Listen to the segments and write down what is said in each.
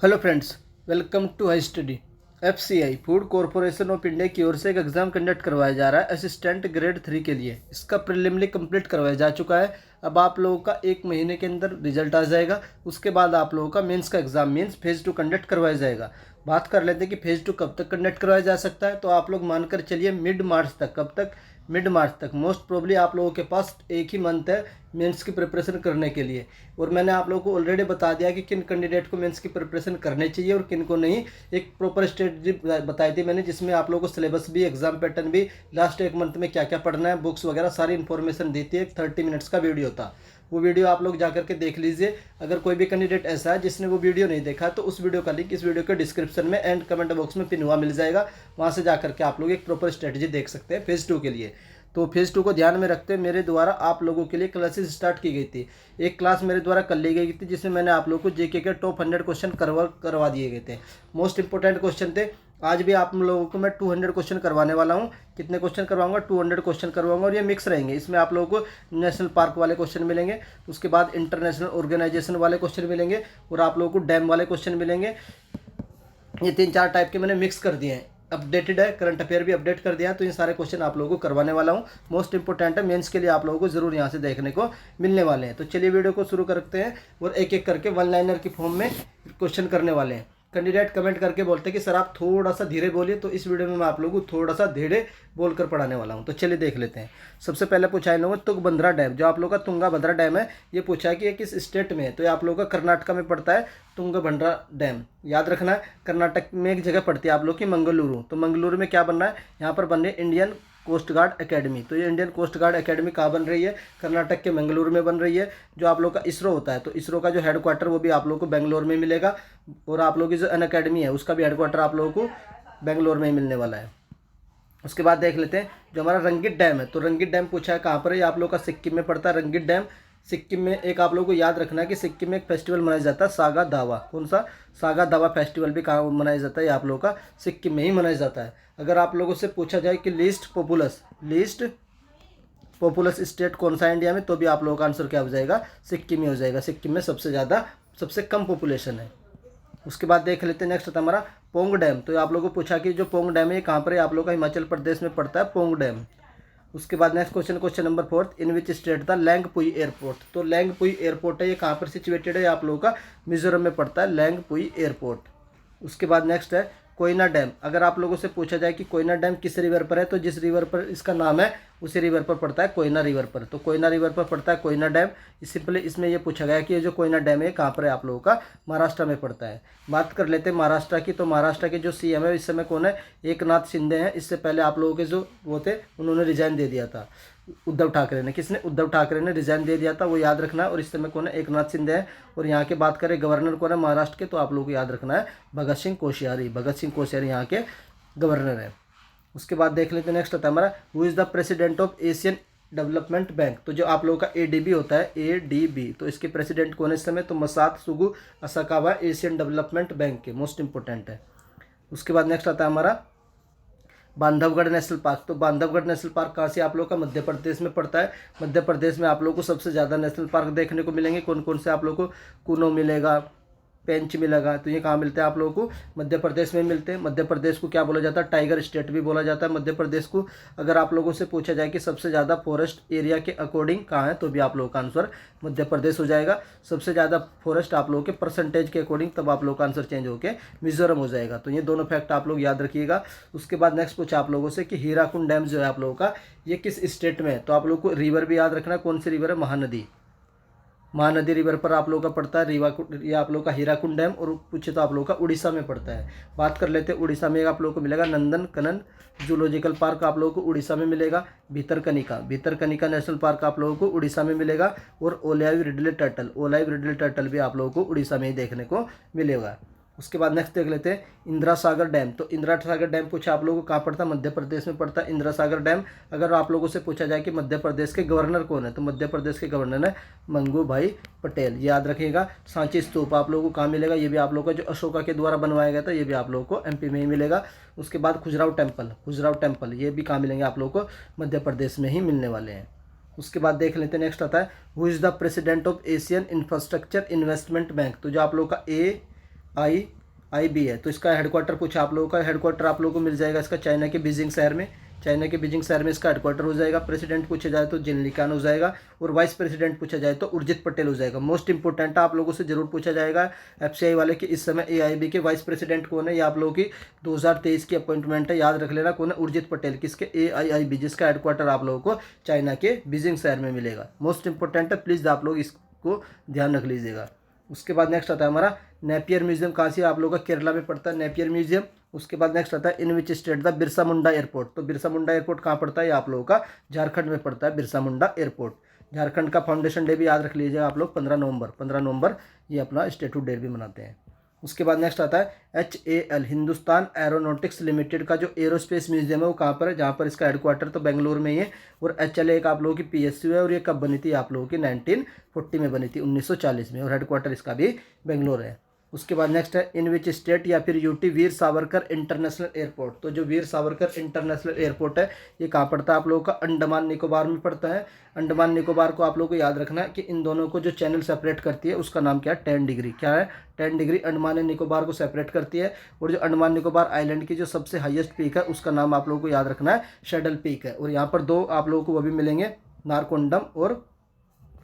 Hello friends, welcome to high study. FCI food corporation of India की ओर से एक एग्ज़ाम कंडक्ट करवाया जा रहा है असिस्टेंट ग्रेड 3 के लिए। इसका प्रिलिमिनरी कंप्लीट करवाया जा चुका है। अब आप लोगों का 1 महीने के अंदर रिजल्ट आ जाएगा। उसके बाद आप लोगों का मेंस का एग्ज़ाम मीन्स फेज़ 2 कंडक्ट करवाया जाएगा। बात कर लेते हैं कि फेज़ 2 कब तक कंडक्ट करवाया जा सकता है। तो आप लोग मानकर चलिए मिड मार्च तक। कब तक? मिड मार्च तक। मोस्ट प्रोबली आप लोगों के पास एक ही मंथ है मेंस की प्रिपरेशन करने के लिए। और मैंने आप लोगों को ऑलरेडी बता दिया कि किन कैंडिडेट को मेंस की प्रिपरेशन करनी चाहिए और किन को नहीं। एक प्रॉपर स्ट्रेटजी बताई थी मैंने, जिसमें आप लोगों को सिलेबस भी, एग्जाम पैटर्न भी, लास्ट एक मंथ में क्या क्या पढ़ना है, बुक्स वगैरह सारी इन्फॉर्मेशन दी थी। एक 30 मिनट्स का वीडियो था। वो वीडियो आप लोग जाकर के देख लीजिए। अगर कोई भी कैंडिडेट ऐसा है जिसने वो वीडियो नहीं देखा तो उस वीडियो का लिंक इस वीडियो के डिस्क्रिप्शन में एंड कमेंट बॉक्स में पिन हुआ मिल जाएगा। वहाँ से जाकर के आप लोग एक प्रॉपर स्ट्रेटजी देख सकते हैं फेज़ 2 के लिए। तो फेज़ 2 को ध्यान में रखते हुए मेरे द्वारा आप लोगों के लिए क्लासेस स्टार्ट की गई थी। एक क्लास मेरे द्वारा कर ली गई थी जिसमें मैंने आप लोगों को जीके के टॉप 100 क्वेश्चन करवा दिए गए थे। मोस्ट इंपॉर्टेंट क्वेश्चन थे। आज भी आप लोगों को मैं 200 क्वेश्चन करवाने वाला हूँ। कितने क्वेश्चन करवाऊंगा? 200 क्वेश्चन करवाऊंगा और ये मिक्स रहेंगे। इसमें आप लोगों को नेशनल पार्क वाले क्वेश्चन मिलेंगे, उसके बाद इंटरनेशनल ऑर्गेनाइजेशन वाले क्वेश्चन मिलेंगे और आप लोगों को डैम वाले क्वेश्चन मिलेंगे। ये 3-4 टाइप के मैंने मिक्स कर दिए हैं। अपडेटेड है, करंट अफेयर भी अपडेट कर दिया है। तो ये सारे क्वेश्चन आप लोगों को करवाने वाला हूँ। मोस्ट इंपॉर्टेंट है, मेंस के लिए आप लोगों को जरूर यहाँ से देखने को मिलने वाले हैं। तो चलिए वीडियो को शुरू करते हैं और एक एक करके वन लाइनर की फॉर्म में क्वेश्चन करने वाले हैं। कैंडिडेट कमेंट करके बोलते हैं कि सर आप थोड़ा सा धीरे बोलिए, तो इस वीडियो में मैं आप लोगों को थोड़ा सा धीरे बोलकर पढ़ाने वाला हूं। तो चलिए देख लेते हैं। सबसे पहले पूछा है इन लोगों ने तुंगभद्रा डैम, जो आप लोगों का तुंगाभद्रा डैम है, ये पूछा है कि ये किस स्टेट में है। तो ये आप लोगों का कर्नाटका में पड़ता है तुंगभद्रा डैम। याद रखना है, कर्नाटक में एक जगह पड़ती है आप लोग की मंगलुरु। तो मंगलुरु में क्या बन रहा है? यहाँ पर बन रही है इंडियन कोस्ट गार्ड एकेडमी। तो ये इंडियन कोस्ट गार्ड एकेडमी कहाँ बन रही है? कर्नाटक के मंगलुरु में बन रही है। जो आप लोग का इसरो होता है, तो इसरो का जो हेडक्वार्टर वो भी आप लोग को बेंगलोर में मिलेगा। और आप लोग की जो अन अकेडमी है उसका भी हेडक्वार्टर आप लोगों को बेंगलोर में ही मिलने वाला है। उसके बाद देख लेते हैं जो हमारा रंगीत डैम है। तो रंगीत डैम पूछा है कहाँ पर है? ये आप लोग का सिक्किम में पड़ता है रंगीत डैम। सिक्किम में एक आप लोगों को याद रखना है कि सिक्किम में एक फेस्टिवल मनाया जाता है सागा दावा। कौन सा? सागा दावा फेस्टिवल भी कहाँ मनाया जाता है? ये आप लोगों का सिक्किम में ही मनाया जाता है। अगर आप लोगों से पूछा जाए कि लिस्ट पॉपुलस स्टेट कौन सा है इंडिया में, तो भी आप लोगों का आंसर क्या हो जाएगा? सिक्किम ही हो जाएगा। सिक्किम में सबसे कम पॉपुलेशन है। उसके बाद देख लेते हैं नेक्स्ट था हमारा पोंग डैम। तो आप लोगों को पूछा कि जो पोंग डैम है ये कहाँ पर है? आप लोगों का हिमाचल प्रदेश में पड़ता है पोंग डैम। उसके बाद next question number 4, in which state था लैंगपुई एयरपोर्ट। तो लैंगपुई एयरपोर्ट है, ये कहाँ पर सिचुएटेड है? आप लोगों का मिजोरम में पड़ता है लैंगपुई एयरपोर्ट। उसके बाद नेक्स्ट है कोयना डैम। अगर आप लोगों से पूछा जाए कि कोयना डैम किस रिवर पर है, तो जिस रिवर पर इसका नाम है उसी रिवर पर पड़ता है, कोयना रिवर पर। तो कोयना रिवर पर पड़ता है कोयना डैम। सिंपली इसमें ये पूछा गया कि ये जो कोयना डैम है कहाँ पर है? आप लोगों का महाराष्ट्र में पड़ता है। बात कर लेते हैं महाराष्ट्र की। तो महाराष्ट्र के जो सीएम है इस समय कौन है? एकनाथ शिंदे हैं। इससे पहले आप लोगों के जो वो थे उन्होंने रिजाइन दे दिया था, उद्धव ठाकरे ने। किसने? उद्धव ठाकरे ने रिजाइन दे दिया था, वो याद रखना है। और इस समय कौन है? एकनाथ शिंदे हैं। और यहाँ के बात करें गवर्नर कौन है महाराष्ट्र के, तो आप लोगों को याद रखना है भगत सिंह कोश्यारी। भगत सिंह कोश्यारी यहाँ के गवर्नर है। उसके बाद देख लेते हैं नेक्स्ट होता है हमारा who is the president of Asian development bank. तो जो आप लोगों का एडीबी होता है, एडीबी, तो इसके प्रेसिडेंट कौन है इस समय? तो मसात सुगु असाकावा, एशियन डेवलपमेंट बैंक के। मोस्ट इंपॉर्टेंट है। उसके बाद नेक्स्ट आता है हमारा बांधवगढ़ नेशनल पार्क। तो बांधवगढ़ नेशनल पार्क कहाँ से? आप लोग का मध्य प्रदेश में पड़ता है। मध्य प्रदेश में आप लोग को सबसे ज़्यादा नेशनल पार्क देखने को मिलेंगे। कौन कौन से? आप लोग को कुनो मिलेगा, पेंच मिलेगा। तो ये कहाँ मिलते हैं? आप लोगों को मध्य प्रदेश में मिलते हैं। मध्य प्रदेश को क्या बोला जाता है? टाइगर स्टेट भी बोला जाता है मध्य प्रदेश को। अगर आप लोगों से पूछा जाए कि सबसे ज़्यादा फॉरेस्ट एरिया के अकॉर्डिंग कहाँ है, तो भी आप लोगों का आंसर मध्य प्रदेश हो जाएगा। सबसे ज़्यादा फॉरेस्ट आप लोगों के परसेंटेज के अकॉर्डिंग, तब आप लोगों का आंसर चेंज होकर मिजोरम हो जाएगा। तो ये दोनों फैक्ट आप लोग याद रखिएगा। उसके बाद नेक्स्ट पूछा आप लोगों से कि हीराकुंड डैम जो है आप लोगों का, ये किस स्टेट में है? तो आप लोग को रिवर भी याद रखना है। कौन सी रिवर है? महानदी। महानदी रिवर पर आप लोगों का पड़ता है ये आप लोगों का हीराकुंड डैम। और पूछे तो आप लोगों का उड़ीसा में पड़ता है। बात कर लेते हैं उड़ीसा में आप लोगों को मिलेगा नंदन कनन जूलॉजिकल पार्क, आप लोगों को उड़ीसा में मिलेगा। भितरकनिका नेशनल पार्क आप लोगों को उड़ीसा में मिलेगा। और ओलाइव रिडले टर्टल भी आप लोगों को उड़ीसा में ही देखने को मिलेगा। उसके बाद नेक्स्ट देख लेते हैं इंदिरा सागर डैम। तो इंदिरा सागर डैम पूछा आप लोगों को कहाँ पड़ता है? मध्य प्रदेश में पड़ता है इंदिरा सागर डैम। अगर आप लोगों से पूछा जाए कि मध्य प्रदेश के गवर्नर कौन है, तो मध्य प्रदेश के गवर्नर है मंगू भाई पटेल। याद रखिएगा। सांची स्तूप आप लोगों को कहाँ मिलेगा? ये भी आप लोगों का जो अशोका के द्वारा बनवाया गया था, ये भी आप लोगों को एमपी में ही मिलेगा। उसके बाद खजुराहो टेम्पल ये भी कहाँ मिलेंगे? आप लोगों को मध्य प्रदेश में ही मिलने वाले हैं। उसके बाद देख लेते हैं नेक्स्ट आता है who is the president of Asian infrastructure investment bank. तो जो आप लोगों का AIIB है। तो इसका हेडक्वार्टर पूछा आप लोगों का, हेडक्वार्टर आप लोगों को मिल जाएगा इसका चाइना के बीजिंग शहर में। चाइना के बीजिंग शहर में इसका हेडक्वार्टर हो जाएगा। प्रेसिडेंट पूछा जाए तो जिन लिकान हो जाएगा, और वाइस प्रेसिडेंट पूछा जाए तो उर्जित पटेल हो जाएगा। मोस्ट इंपॉर्टेंट आप लोगों से जरूर पूछा जाएगा एफसीआई वाले कि इस समय AIIB के वाइस प्रेसिडेंट कौन है। ये आप लोगों की 2023 की अपॉइंटमेंट है, याद रख लेना कौन है, उर्जित पटेल, किसके, AIIB, जिसका हेडक्वार्टर आप लोगों को चाइना के बीजिंग शहर में मिलेगा। मोस्ट इंपॉर्टेंट है, प्लीज़ आप लोग इसको ध्यान रख लीजिएगा। उसके बाद नेक्स्ट आता है हमारा नेपियर म्यूजियम, कहाँ से आप लोगों का, केरला में पड़ता है नेपियर म्यूजियम। उसके बाद नेक्स्ट आता है in which state the Birsa Munda airport. तो बिरसा मुंडा एयरपोर्ट कहाँ पड़ता है, आप लोगों का झारखंड में पड़ता है बिरसा मुंडा एयरपोर्ट। झारखंड का फाउंडेशन डे भी याद रख लीजिएगा आप लोग, 15 नवंबर ये अपना स्टेट्यू डे भी मनाते हैं। उसके बाद नेक्स्ट आता है HAL, हिंदुस्तान एरोनॉटिक्स लिमिटेड का जो एरोस्पेस म्यूजियम है वो कहाँ पर है, जहाँ पर इसका हेडक्वार्टर तो बेंगलुरु में ही है। और HLA एक आप लोगों की PSU है, और ये कब बनी थी, आप लोगों की 1940 में बनी थी, 1940 में, और हेडक्वार्टर इसका भी बेंगलुरु है। उसके बाद नेक्स्ट है इन विच स्टेट या फिर UT Veer Savarkar international airport. तो जो वीर सावरकर इंटरनेशनल एयरपोर्ट है ये कहाँ पड़ता है, आप लोगों का अंडमान निकोबार में पड़ता है। अंडमान निकोबार को आप लोगों को याद रखना है कि इन दोनों को जो चैनल सेपरेट करती है उसका नाम क्या है, 10 डिग्री। क्या है, 10 डिग्री अंडमान एंड निकोबार को सेपरेट करती है। और जो अंडमान निकोबार आइलैंड की जो सबसे हाईएस्ट पीक है उसका नाम आप लोगों को याद रखना है, शेडल पीक है। और यहाँ पर दो आप लोगों को वो भी मिलेंगे, नारकोंडम और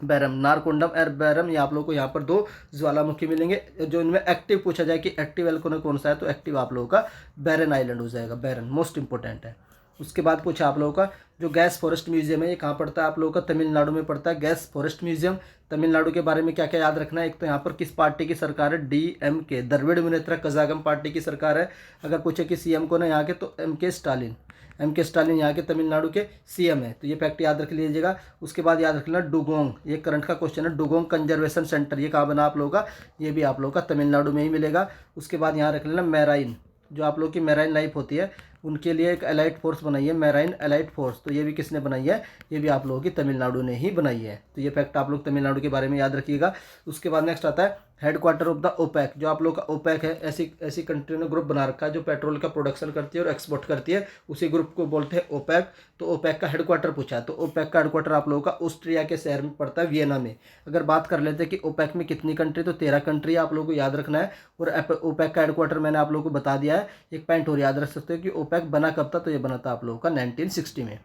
बैरम। नारकोंडम और बैरम, ये आप लोगों को यहाँ पर दो ज्वालामुखी मिलेंगे। जो इनमें एक्टिव पूछा जाए कि एक्टिव वोल्केनो कौन सा है, तो एक्टिव आप लोगों का बैरन आइलैंड हो जाएगा, बैरन मोस्ट इंपॉर्टेंट है। उसके बाद पूछा आप लोगों का जो गैस फॉरेस्ट म्यूजियम है ये कहाँ पड़ता है, आप लोगों का तमिलनाडु में पड़ता है। गैस फॉरेस्ट म्यूजियम तमिलनाडु के बारे में क्या क्या याद रखना है, एक तो यहाँ पर किस पार्टी की सरकार है, DMK, द्रविड़ मुनेत्र कजागम पार्टी की सरकार है। अगर पूछे कि CM कौन है यहाँ के, तो MK स्टालिन यहाँ के तमिलनाडु के CM है। तो ये फैक्ट याद रख लीजिएगा। उसके बाद याद रख लेना डुगोंग, ये करंट का क्वेश्चन है, डुगोंग कंजर्वेशन सेंटर ये कहाँ बना आप लोगों का, ये भी आप लोगों का तमिलनाडु में ही मिलेगा। उसके बाद यहाँ रख लेना मैराइन, जो आप लोग की मैराइन लाइफ होती है उनके लिए एक एलाइट फोर्स बनाई है, मैराइन एलाइट फोर्स। तो ये भी किसने बनाई है, ये भी आप लोगों की तमिलनाडु ने ही बनाई है। तो ये फैक्ट आप लोग तमिलनाडु के बारे में याद रखिएगा। उसके बाद नेक्स्ट आता है हेडक्वार्टर ऑफ द ओपेक। जो आप लोग का ओपेक है, ऐसी कंट्री ने ग्रुप बना रखा है जो पेट्रोल का प्रोडक्शन करती है और एक्सपोर्ट करती है, उसी ग्रुप को बोलते हैं ओपेक। तो ओपेक का हेडक्वार्टर पूछा है, तो ओपेक का हेडक्वार्टर आप लोगों का ऑस्ट्रिया के शहर में पड़ता है, वियना में। अगर बात कर लेते हैं कि ओपेक में कितनी कंट्री, तो 13 कंट्री आप लोगों को याद रखना है। और ओपेक का हेडक्वार्टर मैंने आप लोगों को बता दिया है। एक पॉइंट और याद रख सकते हो कि ओपेक बना कब था, तो ये बना था आप लोगों का 1960 में।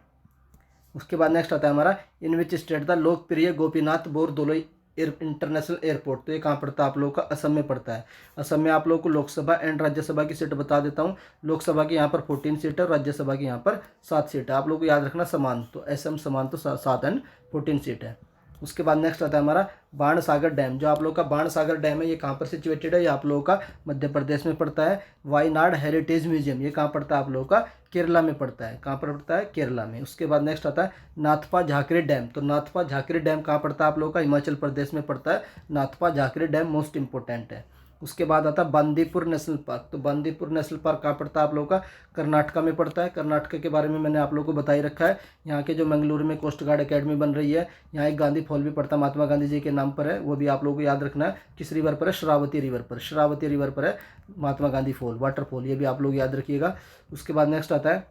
उसके बाद नेक्स्ट आता है हमारा इन विच स्टेट द लोकप्रिय गोपीनाथ बोरदोलोई इंटरनेशनल एयरपोर्ट। तो ये कहाँ पड़ता है, आप लोगों का असम में पड़ता है। असम में आप लोगों को लोकसभा एंड राज्यसभा की सीट बता देता हूँ। लोकसभा की यहाँ पर 14 सीट है और राज्यसभा की यहाँ पर 7 सीट है। आप लोगों को याद रखना समान, तो असम समान तो 7 एंड 14 सीट है। उसके बाद नेक्स्ट आता है हमारा बाणसागर डैम। जो आप लोगों का बाणसागर डैम है ये कहाँ पर सिचुएटेड है, ये आप लोगों का मध्य प्रदेश में पड़ता है। वायनाड हेरिटेज म्यूजियम ये कहाँ पड़ता है, आप लोगों का केरला में पड़ता है। कहाँ पर पड़ता है, केरला में। उसके बाद नेक्स्ट आता है नाथपा झाकरी डैम। तो नाथपा झाकरी डैम कहाँ पड़ता है, आप लोगों का हिमाचल प्रदेश में पड़ता है। Nathpa Jhakri dam most important है। उसके बाद आता है बांदीपुर नेशनल पार्क। तो बांदीपुर नेशनल पार्क कहाँ पड़ता है, आप लोगों का कर्नाटका में पड़ता है। कर्नाटका के बारे में मैंने आप लोगों को बता ही रखा है। यहाँ के जो मंगलुरु में कोस्ट गार्ड एकेडमी बन रही है, यहाँ एक गांधी फॉल भी पड़ता है, महात्मा गांधी जी के नाम पर है। वो भी आप लोगों को याद रखना है। किस रिवर पर है, श्रावती रिवर पर। श्रावती रिवर पर है महात्मा गांधी फॉल, वाटरफॉल, ये भी आप लोग याद रखिएगा। उसके बाद नेक्स्ट आता है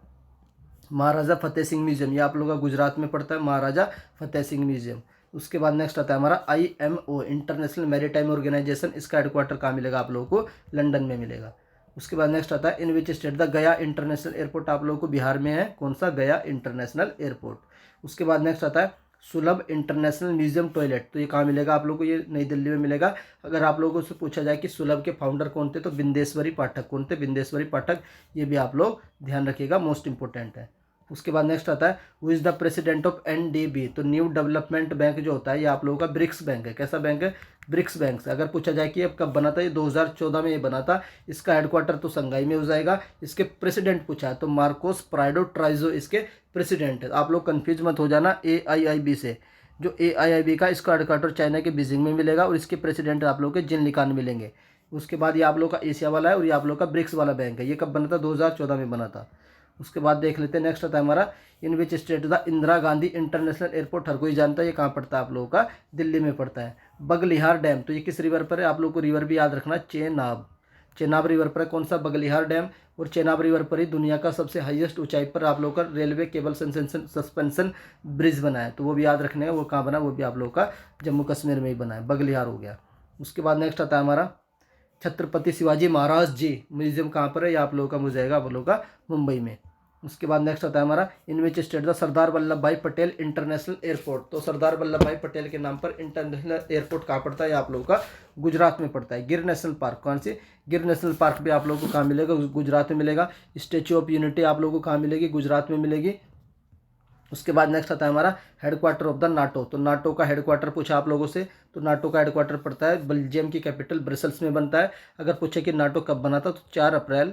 महाराजा फतेह सिंह म्यूजियम। ये आप लोगों का गुजरात में पड़ता है, महाराजा फतेह सिंह म्यूजियम। उसके बाद नेक्स्ट आता है हमारा IMO इंटरनेशनल मैरीटाइम ऑर्गेनाइजेशन। इसका हेडक्वार्टर कहाँ मिलेगा, आप लोगों को लंदन में मिलेगा। उसके बाद नेक्स्ट आता है इन विच स्टेट द गया इंटरनेशनल एयरपोर्ट। आप लोगों को बिहार में है, कौन सा, गया इंटरनेशनल एयरपोर्ट। उसके बाद नेक्स्ट आता है सुलभ इंटरनेशनल म्यूजियम टॉयलेट। तो ये कहाँ मिलेगा आप लोगों को, ये नई दिल्ली में मिलेगा। अगर आप लोगों से पूछा जाए कि सुलभ के फाउंडर कौन थे, तो बिंदेश्वरी पाठक। कौन थे, बिंदेश्वरी पाठक। ये भी आप लोग ध्यान रखिएगा, मोस्ट इंपॉर्टेंट है। उसके बाद नेक्स्ट आता है who is the president of NDB। तो न्यू डेवलपमेंट बैंक जो होता है ये आप लोगों का ब्रिक्स बैंक है। कैसा बैंक है, ब्रिक्स बैंक से। अगर पूछा जाए कि अब कब बना था, ये 2014 में ये बना था। इसका हेडक्वार्टर तो संघाई में हो जाएगा। इसके प्रेसिडेंट पूछा है तो मार्कोस प्राइडो ट्राइजो इसके प्रेसिडेंट है। आप लोग कंफ्यूज मत हो जाना AIIB से। जो AIIB का इसका हेडक्वार्टर चाइना के बीजिंग में मिलेगा और इसके प्रेसिडेंट आप लोग के जिन लिकान मिलेंगे। उसके बाद ये आप लोग का एशिया वाला है और ये आप लोग का ब्रिक्स वाला बैंक है। ये कब बना था, 2014 में बना था। उसके बाद देख लेते हैं नेक्स्ट आता है हमारा in which state the Indira Gandhi international airport. हर कोई जानता है ये कहाँ पड़ता है, आप लोगों का दिल्ली में पड़ता है। बगलिहार डैम, तो ये किस रिवर पर है, आप लोगों को रिवर भी याद रखना, चेनाब। चेनाब रिवर पर है कौन सा, बगलिहार डैम। और चेनाब रिवर पर ही दुनिया का सबसे हाईएस्ट ऊंचाई पर आप लोगों का रेलवे केबल सस्पेंशन ब्रिज बना है। तो वो भी याद रखने है, वो कहाँ बना, वो भी आप लोगों का जम्मू कश्मीर में ही बना है, बगलिहार हो गया। उसके बाद नेक्स्ट आता है हमारा छत्रपति शिवाजी महाराज जी म्यूजियम कहाँ पर है, ये आप लोगों का मुझे आप लोगों का मुंबई में। उसके बाद नेक्स्ट आता है हमारा in which state the Sardar Vallabh भाई पटेल इंटरनेशनल एयरपोर्ट। तो सरदार वल्लभ भाई पटेल के नाम पर इंटरनेशनल एयरपोर्ट कहाँ पड़ता है, ये आप लोगों का गुजरात में पड़ता है। गिर नेशनल पार्क, कौन सी, गिर नेशनल पार्क भी आप लोगों को कहाँ मिलेगा, गुजरात में मिलेगा। स्टेच्यू ऑफ यूनिटी आप लोगों को कहाँ मिलेगी, गुजरात में मिलेगी। उसके बाद नेक्स्ट आता है हमारा हेडक्वार्टर ऑफ द नाटो। तो नाटो का हेडक्वार्टर पूछा आप लोगों से, तो नाटो का हेडक्वार्टर पड़ता है बेल्जियम की कैपिटल ब्रसल्स में बनता है। अगर पूछे कि नाटो कब बना था, तो 4 अप्रैल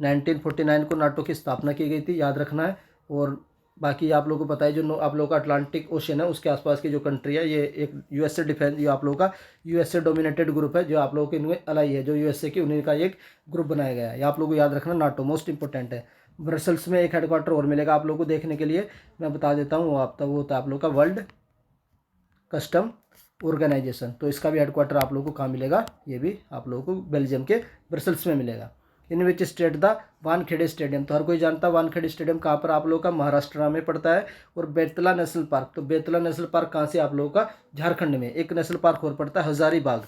1949 को नाटो की स्थापना की गई थी, याद रखना है। और बाकी आप लोगों को पता है जो आप लोगों का अटलांटिक ओशन है उसके आसपास की जो कंट्री है, ये एक यूएसए डिफेंस, ये आप लोगों का यूएसए डोमिनेटेड ग्रुप है, जो आप लोगों के इनमें अलाई है, जो यूएसए की उन्हीं का एक ग्रुप बनाया गया है। ये आप लोगों को याद रखना, नाटो मोस्ट इंपॉर्टेंट है। ब्रसल्स में एक हेडक्वार्टर और मिलेगा आप लोगों को देखने के लिए, मैं बता देता हूँ, वो होता है आप लोगों का वर्ल्ड कस्टम ऑर्गेनाइजेशन। तो इसका भी हेडक्वार्टर आप लोगों को कहाँ मिलेगा, ये भी आप लोगों को बेल्जियम के ब्रसल्स में मिलेगा। In which state the Wankhede stadium, तो हर कोई जानता है वानखेड़े स्टेडियम कहाँ पर आप लोगों का, महाराष्ट्र में पड़ता है। और बेतला नेशनल पार्क, तो बेतला नेशनल पार्क कहाँ से आप लोगों का, झारखंड में। एक नेशनल पार्क और पड़ता है हजारीबाग,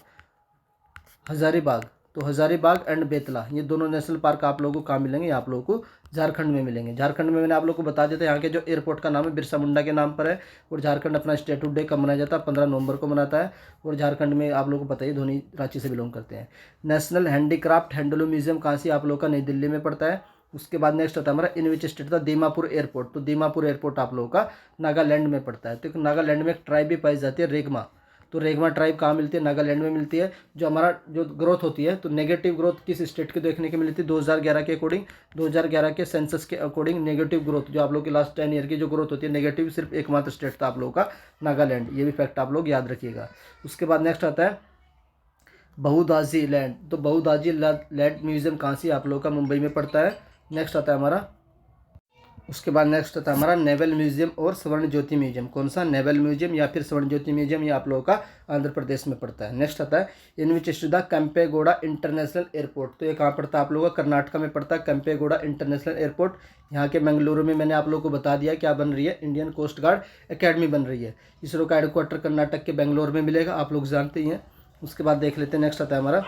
हजारीबाग। तो हजारीबाग एंड बेतला, ये दोनों नेशनल पार्क आप लोगों को कहाँ मिलेंगे, आप लोगों को झारखंड में मिलेंगे। झारखंड में मैंने आप लोगों को बता देता है, यहाँ के जो एयरपोर्ट का नाम है बिरसा मुंडा के नाम पर है। और झारखंड अपना स्टेटहुड डे कब मनाया जाता है, 15 नवंबर को मनाता है। और झारखंड में आप लोगों को बताइए धोनी रांची से बिलोंग करते हैं। नेशनल हैंडीक्राफ्ट हैंडलूम म्यूजियम कहाँ से आप लोगों का, नई दिल्ली में पड़ता है। उसके बाद नेक्स्ट आता है हमारा इन विच स्टेट था दीमापुर एयरपोर्ट। तो दीमापुर एयरपोर्ट आप लोगों का नागालैंड में पड़ता है। तो नागालैंड में एक ट्राइब भी पाई जाती है, रेगमा। तो रेगमा ट्राइब कहाँ मिलती है, नागालैंड में मिलती है। जो हमारा जो ग्रोथ होती है, तो नेगेटिव ग्रोथ किस स्टेट की देखने की मिलती है, 2011 के अकॉर्डिंग, 2011 के सेंसस के अकॉर्डिंग नेगेटिव ग्रोथ, जो आप लोग की लास्ट 10 ईयर की जो ग्रोथ होती है नेगेटिव, सिर्फ एकमात्र स्टेट था आप लोगों का नागालैंड। ये भी फैक्ट आप लोग याद रखिएगा। उसके बाद नेक्स्ट आता है बहुदाजी लैंड। तो बहुदाजी लैंड म्यूजियम कहाँ से आप लोगों का, मुंबई में पड़ता है। नेक्स्ट आता है हमारा, उसके बाद नेक्स्ट आता है हमारा नेवल म्यूजियम और स्वर्ण ज्योति म्यूजियम। कौन सा, नेवल म्यूजियम या फिर स्वर्ण ज्योति म्यूजियम, ये आप लोगों का आंध्र प्रदेश में पड़ता है। नेक्स्ट आता है in which state the Kempegowda international airport. तो ये कहाँ पड़ता है आप लोगों का, कर्नाटक में पड़ता है केम्पेगौड़ा इंटरनेशनल एयरपोर्ट। यहाँ के मंगलुरु में मैंने आप लोगों को बता दिया क्या बन रही है, इंडियन कोस्ट गार्ड एकेडमी बन रही है। इसरो का हेडक्वार्टर कर्नाटक के बेंगलोर में मिलेगा, आप लोग जानते ही हैं। उसके बाद देख लेते हैं, नेक्स्ट आता है हमारा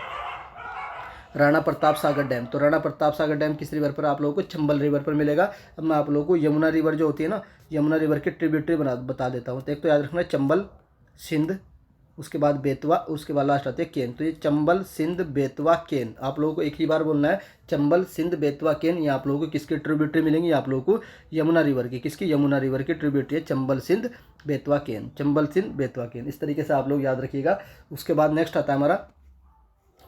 राणा प्रताप सागर डैम। तो राणा प्रताप सागर डैम किस रिवर पर आप लोगों को, चंबल रिवर पर मिलेगा। अब मैं आप लोगों को यमुना रिवर जो होती है ना, यमुना रिवर की ट्रिब्यूटरी बता देता हूँ। तो एक तो याद रखना चंबल, सिंध, उसके बाद बेतवा, उसके बाद लास्ट आते हैं केन। तो ये चंबल, सिंध, बेतवा, केन आप लोगों को एक ही बार बोलना है, चंबल, सिंध, बेतवा, केन। ये आप लोगों को किसकी ट्रिब्यूटरी मिलेंगी, आप लोगों को यमुना रिवर की। किसकी, यमुना रिवर की ट्रिब्यूटरी है चंबल, सिंध, बेतवा, केन। चंबल, सिंध, बेतवा, केन, इस तरीके से आप लोग याद रखिएगा। उसके बाद नेक्स्ट आता है हमारा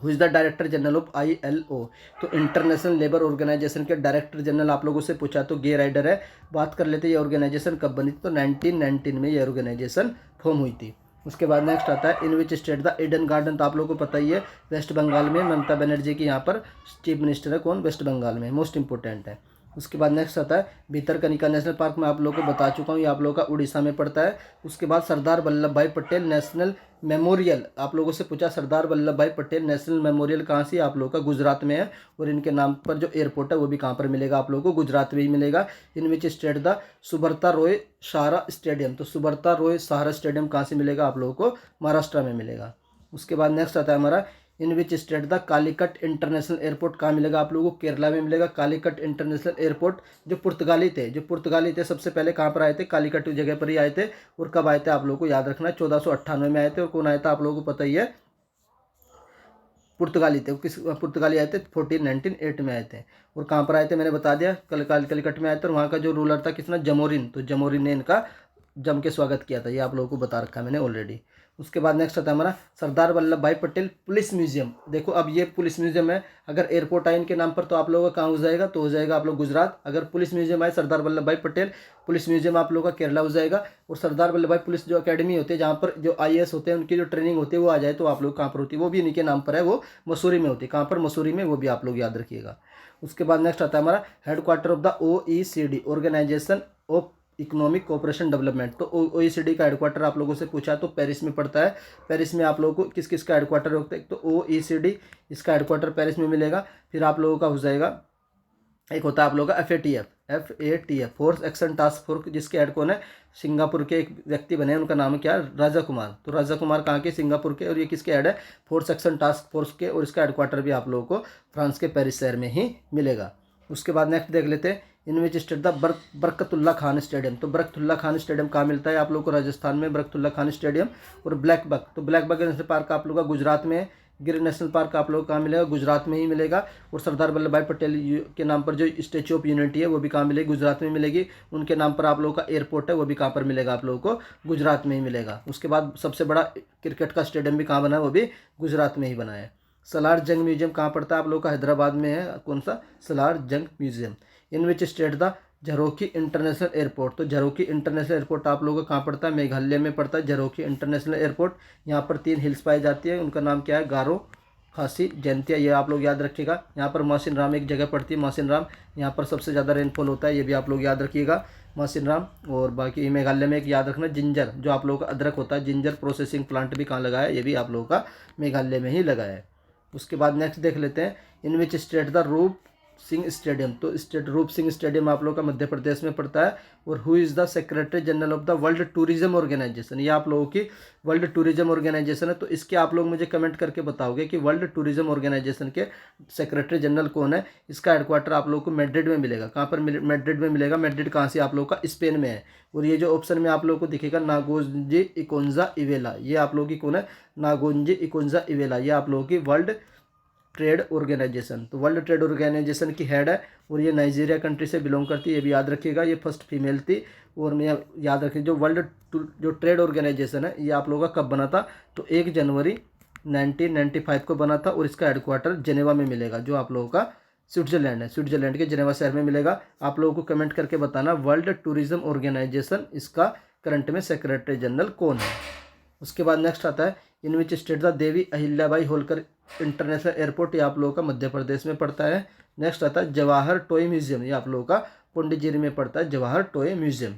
who is the director general of ILO। तो इंटरनेशनल लेबर ऑर्गेनाइजेशन के डायरेक्टर जनरल आप लोगों से पूछा तो गे राइडर है। बात कर लेते हैं ये ऑर्गेनाइजेशन कब बनी थी, तो 1919 में ये ऑर्गेनाइजेशन फॉर्म हुई थी। उसके बाद नेक्स्ट आता है in which state the Eden garden. तो आप लोगों को पता ही है, वेस्ट बंगाल में, ममता बनर्जी की यहाँ पर चीफ मिनिस्टर है। कौन, वेस्ट बंगाल में, मोस्ट इंपॉर्टेंट है। उसके बाद नेक्स्ट आता है भितरकनिका नेशनल पार्क, मैं आप लोगों को बता चुका हूँ, ये आप लोगों का उड़ीसा में पड़ता है। उसके बाद सरदार वल्लभ भाई पटेल नेशनल मेमोरियल, आप लोगों से पूछा सरदार वल्लभ भाई पटेल नेशनल मेमोरियल कहाँ से, आप लोगों का गुजरात में है। और इनके नाम पर जो एयरपोर्ट है वो भी कहाँ पर मिलेगा, आप लोगों को गुजरात में ही मिलेगा। In which state the Subrata Roy Sahara stadium. तो सुब्रता रॉय सहारा स्टेडियम कहाँ से मिलेगा, आप लोगों को महाराष्ट्र में मिलेगा। उसके बाद नेक्स्ट आता है हमारा in which state the Calicut international airport कहाँ मिलेगा, आप लोगों को केरला में मिलेगा। कालीकट इंटरनेशनल एयरपोर्ट जो पुर्तगाली थे सबसे पहले कहाँ पर आए थे, कालीकट जगह पर ही आए थे। और कब आए थे आप लोगों को याद रखना है, 1498 में आए थे। और कौन आया था आप लोगों को पता ही है, पुर्तगाली थे। किस पुर्तगाली आए थे, 1498 में आए थे। और कहाँ पर आए थे मैंने बता दिया, कालीकट में आए थे। और वहाँ का जो रूलर था किसना, जमोरिन। तो जमोरिन ने इनका जम के स्वागत किया था, ये आप लोगों को बता रखा है मैंने ऑलरेडी। उसके बाद नेक्स्ट आता है हमारा सरदार वल्लभ भाई पटेल पुलिस म्यूजियम। देखो अब ये पुलिस म्यूजियम है, अगर एयरपोर्ट आए इनके नाम पर तो आप लोगों का कहाँ हो जाएगा, तो हो जाएगा आप लोग गुजरात। अगर पुलिस म्यूजियम आए सरदार वल्लभ भाई पटेल पुलिस म्यूजियम, आप लोगों का केरला हो जाएगा। और सरदार वल्लभ भाई पुलिस जो अकेडमी होती है, जहाँ पर जो IAS होते हैं उनकी जो ट्रेनिंग होती है वो आ जाए, तो आप लोग कहाँ पर होती है, वो भी इनके नाम पर है, वो मसूरी में होती है। कहाँ पर, मसूरी में, वो भी आप लोग याद रखिएगा। उसके बाद नेक्स्ट आता है हमारा headquarter of the OECD organisation of economic cooperation development. तो OECD का हेडक्वार्टर आप लोगों से पूछा तो पेरिस में पड़ता है। पेरिस में आप लोगों को किस किस का हेडक्वार्टर होता है, तो OECD इसका हेडक्वार्टर पेरिस में मिलेगा। फिर आप लोगों का हो जाएगा एक होता है आप लोगों का FATF force action task force, जिसके हेड कौन है, सिंगापुर के एक व्यक्ति बने हैं, उनका नाम क्या है, राजा कुमार। तो राजा कुमार कहाँ के, सिंगापुर के, और ये किसके हेड है, फोर्स एक्शन टास्क फोर्स के, और इसका हेडक्वार्टर भी आप लोगों को फ्रांस के पेरिस शहर में ही मिलेगा। उसके बाद नेक्स्ट देख लेते हैं, in which state the Barkatullah Khan stadium. तो बरकतुल्ला खान स्टेडियम कहाँ मिलता है आप लोगों को, राजस्थान में बरकतुल्ला खान स्टेडियम। और ब्लैक बक, तो ब्लैक बक नेशनल पार्क आप लोगों का गुजरात में है। गिर नेशनल पार्क आप लोगों को कहाँ मिलेगा, गुजरात में ही मिलेगा। और सरदार वल्लभ भाई पटेल के नाम पर जो स्टेच्यू ऑफ यूनिटी है वो भी कहाँ मिलेगी, गुजरात में मिलेगी। उनके नाम पर आप लोगों का एयरपोर्ट है वो भी कहाँ पर मिलेगा, आप लोगों को गुजरात में ही मिलेगा। उसके बाद सबसे बड़ा क्रिकेट का स्टेडियम भी कहाँ बना है, वो भी गुजरात में ही बना है। सलार जंग म्यूजियम कहाँ पड़ता है आप लोगों का, हैदराबाद में है। कौन सा, Salar Jung museum. In which state the Jharokhi international airport. तो झरोखी इंटरनेशनल एयरपोर्ट आप लोगों का कहाँ पड़ता है, मेघालय में पड़ता है झरोखी इंटरनेशनल एयरपोर्ट। यहाँ पर 3 हिल्स पाई जाती है, उनका नाम क्या है, गारो, खासी, जैंतिया, ये आप लोग याद रखिएगा। यहाँ पर मासिन राम एक जगह पड़ती है, मासिन राम, यहाँ पर सबसे ज़्यादा रेनफॉल होता है, ये भी आप लोग याद रखिएगा, मासिन राम। और बाकी मेघालय में एक याद रखना, जिंजर, जो आप लोगों का अदरक होता है, जिंजर प्रोसेसिंग प्लांट भी कहाँ लगा है, ये भी आप लोगों का मेघालय में ही लगा है। उसके बाद नेक्स्ट देख लेते हैं, इन विच स्टेट द रूप सिंह स्टेडियम। तो स्टेट रूप सिंह स्टेडियम आप लोगों का मध्य प्रदेश में पड़ता है। और who is the secretary general of the world tourism organisation, ये आप लोगों की वर्ल्ड टूरिज्म ऑर्गेनाइजेशन है। तो इसके आप लोग मुझे कमेंट करके बताओगे कि वर्ल्ड टूरिज्म ऑर्गेनाइजेशन के सेक्रेटरी जनरल कौन है। इसका हेडक्वार्टर आप लोगों को मैड्रिड में मिलेगा। कहाँ पर, मैड्रिड में मिलेगा। मैड्रिड कहाँ से, आप लोगों का स्पेन में है। और ये जो ऑप्शन में आप लोगों को दिखेगा, नागोंजी इकोंजा इवेला, ये आप लोगों की कौन है, नागोंजी इकोंजा इवेला, ये आप लोगों की वर्ल्ड ट्रेड ऑर्गेनाइजेशन। तो वर्ल्ड ट्रेड ऑर्गेनाइजेशन की हेड है, और ये नाइजीरिया कंट्री से बिलोंग करती है, ये भी याद रखिएगा। ये फर्स्ट फीमेल थी। और मैं याद रखिए, जो ट्रेड ऑर्गेनाइजेशन है ये आप लोगों का कब बना था, तो 1 जनवरी 1995 को बना था। और इसका हेडक्वार्टर जेनेवा में मिलेगा, जो आप लोगों का स्विट्जरलैंड है, स्विट्जरलैंड के जेनेवा शहर में मिलेगा। आप लोगों को कमेंट करके बताना वर्ल्ड टूरिज्म ऑर्गेनाइजेशन, इसका करंट में सेक्रेटरी जनरल कौन है। उसके बाद नेक्स्ट आता है, in which state the Devi Ahilyabai Holkar international airport, ये आप लोगों का मध्य प्रदेश में पड़ता है। नेक्स्ट आता है जवाहर टॉय म्यूजियम, ये आप लोगों का पुडुचेरी में पड़ता है, Jawahar toy museum.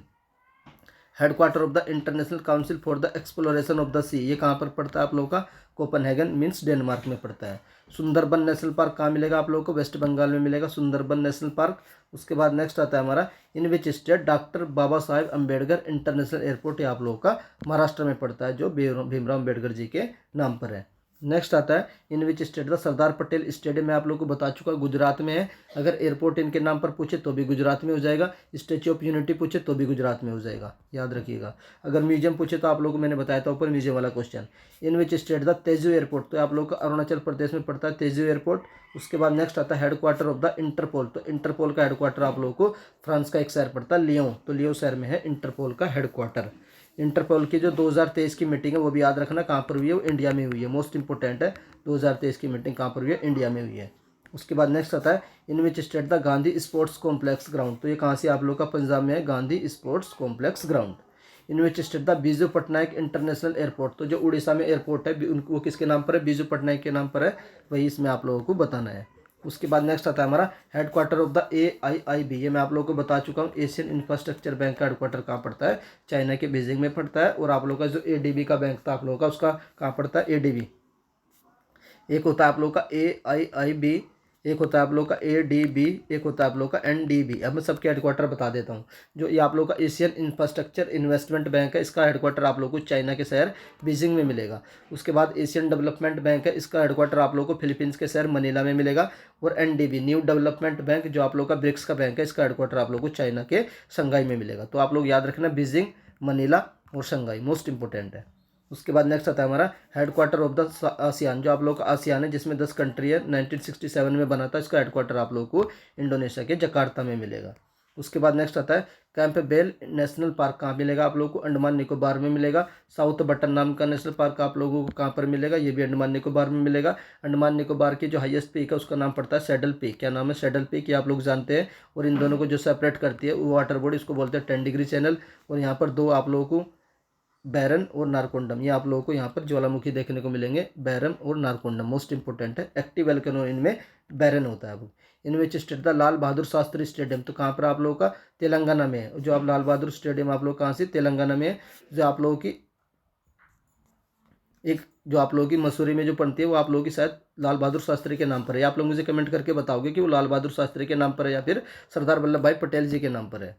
Headquarter of the international council for the exploration of the sea, ये कहाँ पर पड़ता है आप लोगों का, कोपेनहेगन मीन्स डेनमार्क में पड़ता है। सुंदरबन नेशनल पार्क कहाँ मिलेगा आप लोगों को, वेस्ट बंगाल में मिलेगा सुंदरबन नेशनल पार्क। उसके बाद नेक्स्ट आता है हमारा, in which state doctor Baba Saheb Ambedkar international airport, ये आप लोगों का महाराष्ट्र में पड़ता है, जो भीमराव अम्बेडकर जी के नाम पर है। नेक्स्ट आता है, in which state the Sardar Patel stadium, मैं आप लोग को बता चुका, गुजरात में है। अगर एयरपोर्ट इनके नाम पर पूछे तो भी गुजरात में हो जाएगा, स्टेच्यू ऑफ यूनिटी पूछे तो भी गुजरात में हो जाएगा, याद रखिएगा। अगर म्यूजियम पूछे तो आप लोगों को मैंने बताया था ऊपर म्यूजियम वाला question. In which state the Tezu airport, तो आप लोग का अरुणाचल प्रदेश में पड़ता है तेजू एयरपोर्ट। उसके बाद नेक्स्ट आता है हेडक्वार्टर ऑफ द इंटरपोल, तो इंटरपोल का हेडक्वार्टर आप लोगों को फ्रांस का एक शहर पड़ता है लियों, तो लियों शहर में है इंटरपोल का हेडक्वार्टर। इंटरपोल की जो 2023 की मीटिंग है वो भी याद रखना, कहाँ पर हुई है, वो इंडिया में हुई है, मोस्ट इंपॉर्टेंट है। 2023 की मीटिंग कहाँ पर हुई है, इंडिया में हुई है। उसके बाद नेक्स्ट आता है, in which state the Gandhi sports complex ground, तो ये कहाँ से आप लोग का, पंजाब में है, Gandhi sports complex ground. In which state the Biju Patnaik international airport, तो जो उड़ीसा में एयरपोर्ट है वो किसके नाम पर है, बीजू पटनायक के नाम पर है, वही इसमें आप लोगों को बताना है। उसके बाद नेक्स्ट आता है हमारा हेडक्वार्टर ऑफ द AIIB, ये मैं आप लोगों को बता चुका हूँ, एशियन इंफ्रास्ट्रक्चर बैंक का हेडक्वार्टर कहाँ पड़ता है, चाइना के बीजिंग में पड़ता है। और आप लोगों का जो ADB का बैंक था आप लोगों का, उसका कहाँ पड़ता है, ADB। एक होता है आप लोगों का AIIB, एक होता है आप लोगों का ADB, एक होता है आप लोगों का NDB। अब मैं सबके हेडक्वार्टर बता देता हूँ। जो ये आप लोगों का एशियन इंफ्रास्ट्रक्चर इन्वेस्टमेंट बैंक है, इसका हेडक्वार्टर आप लोगों को चाइना के शहर बीजिंग में मिलेगा। उसके बाद एशियन डेवलपमेंट बैंक है, इसका हेडक्वार्टर आप लोगों को फिलीपींस के शहर मनीला में मिलेगा। और NDB न्यू डेवलपमेंट बैंक, जो आप लोगों का ब्रिक्स का बैंक है, इसका हेडक्वार्टर आप लोगों को चाइना के शंघाई में मिलेगा। तो आप लोग याद रखना, बीजिंग, मनीला और शंघाई मोस्ट इंपॉर्टेंट है। उसके बाद नेक्स्ट आता है हमारा हेडक्वार्टर ऑफ द आसियान, जो आप लोग का आसियान है जिसमें 10 कंट्री है, 1967 में बना था, इसका हेडक्वार्टर आप लोगों को इंडोनेशिया के जकार्ता में मिलेगा। उसके बाद नेक्स्ट आता है कैंपबेल नेशनल पार्क, कहाँ मिलेगा आप लोगों को, अंडमान निकोबार में मिलेगा। साउथ बटन नाम का नेशनल पार्क आप लोगों को कहाँ पर मिलेगा, ये भी अंडमान निकोबार में मिलेगा। अंडमान निकोबार की जो हाईएस्ट पीक है उसका नाम पड़ता है सैडल पीक, क्या नाम है, सैडल पीक, ये आप लोग जानते हैं। और इन दोनों को जो सेपरेट करती है वो वाटर बॉडी, इसको बोलते हैं 10 डिग्री चैनल। और यहाँ पर दो आप लोगों को बैरन और नारकोंडम, ये आप लोगों को यहाँ पर ज्वालामुखी देखने को मिलेंगे, बैरन और नारकोंडम मोस्ट इंपोर्टेंट है। एक्टिव वोल्केनो इनमें बैरन होता है। अब in which state the Lal Bahadur Shastri stadium, तो कहाँ पर आप लोगों का, तेलंगाना में है। जो आप लाल बहादुर स्टेडियम आप लोग कहाँ से, तेलंगाना में है। जो आप लोगों की एक जो आप लोगों की मसूरी में जो पड़ती है वो आप लोगों की शायद लाल बहादुर शास्त्री के नाम पर है। आप लोग मुझे कमेंट करके बताओगे कि वो लाल बहादुर शास्त्री के नाम पर है या फिर सरदार वल्लभ भाई पटेल जी के नाम पर है।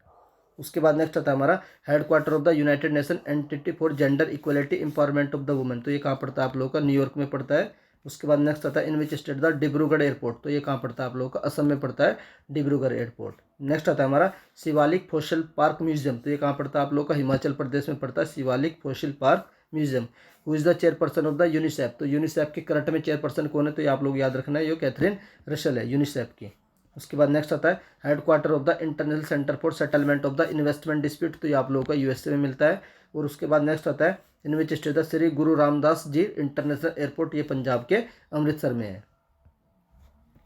उसके बाद नेक्स्ट आता है हमारा headquarter of the United nation entity for gender equality empowerment of the women. तो ये कहाँ पड़ता है आप लोगों का? न्यूयॉर्क में पड़ता है। उसके बाद नेक्स्ट आता है in which state the Dibrugarh airport. तो ये कहाँ पड़ता है आप लोगों का? असम में पड़ता है डिब्रूगढ़ एयरपोर्ट। नेक्स्ट आता है हमारा शिवालिक फॉसिल पार्क म्यूजियम। तो ये कहाँ पड़ता है आप लोगों का? हिमाचल प्रदेश में पड़ता है Shivalik fossil park museum. Who is the chairperson of the UNICEF. तो यूनिसेफ के करंट में चेयरपर्सन कौन है? तो ये आप लोग याद रखना है, ये कैथरीन रसल है यूनिसेफ की। उसके बाद नेक्स्ट आता है headquarter of the international centre for settlement of the investment dispute. तो ये आप लोगों का यूएसए में मिलता है। और उसके बाद नेक्स्ट आता है in which state the Shri Guru Ramdas ji international airport. ये पंजाब के अमृतसर में है।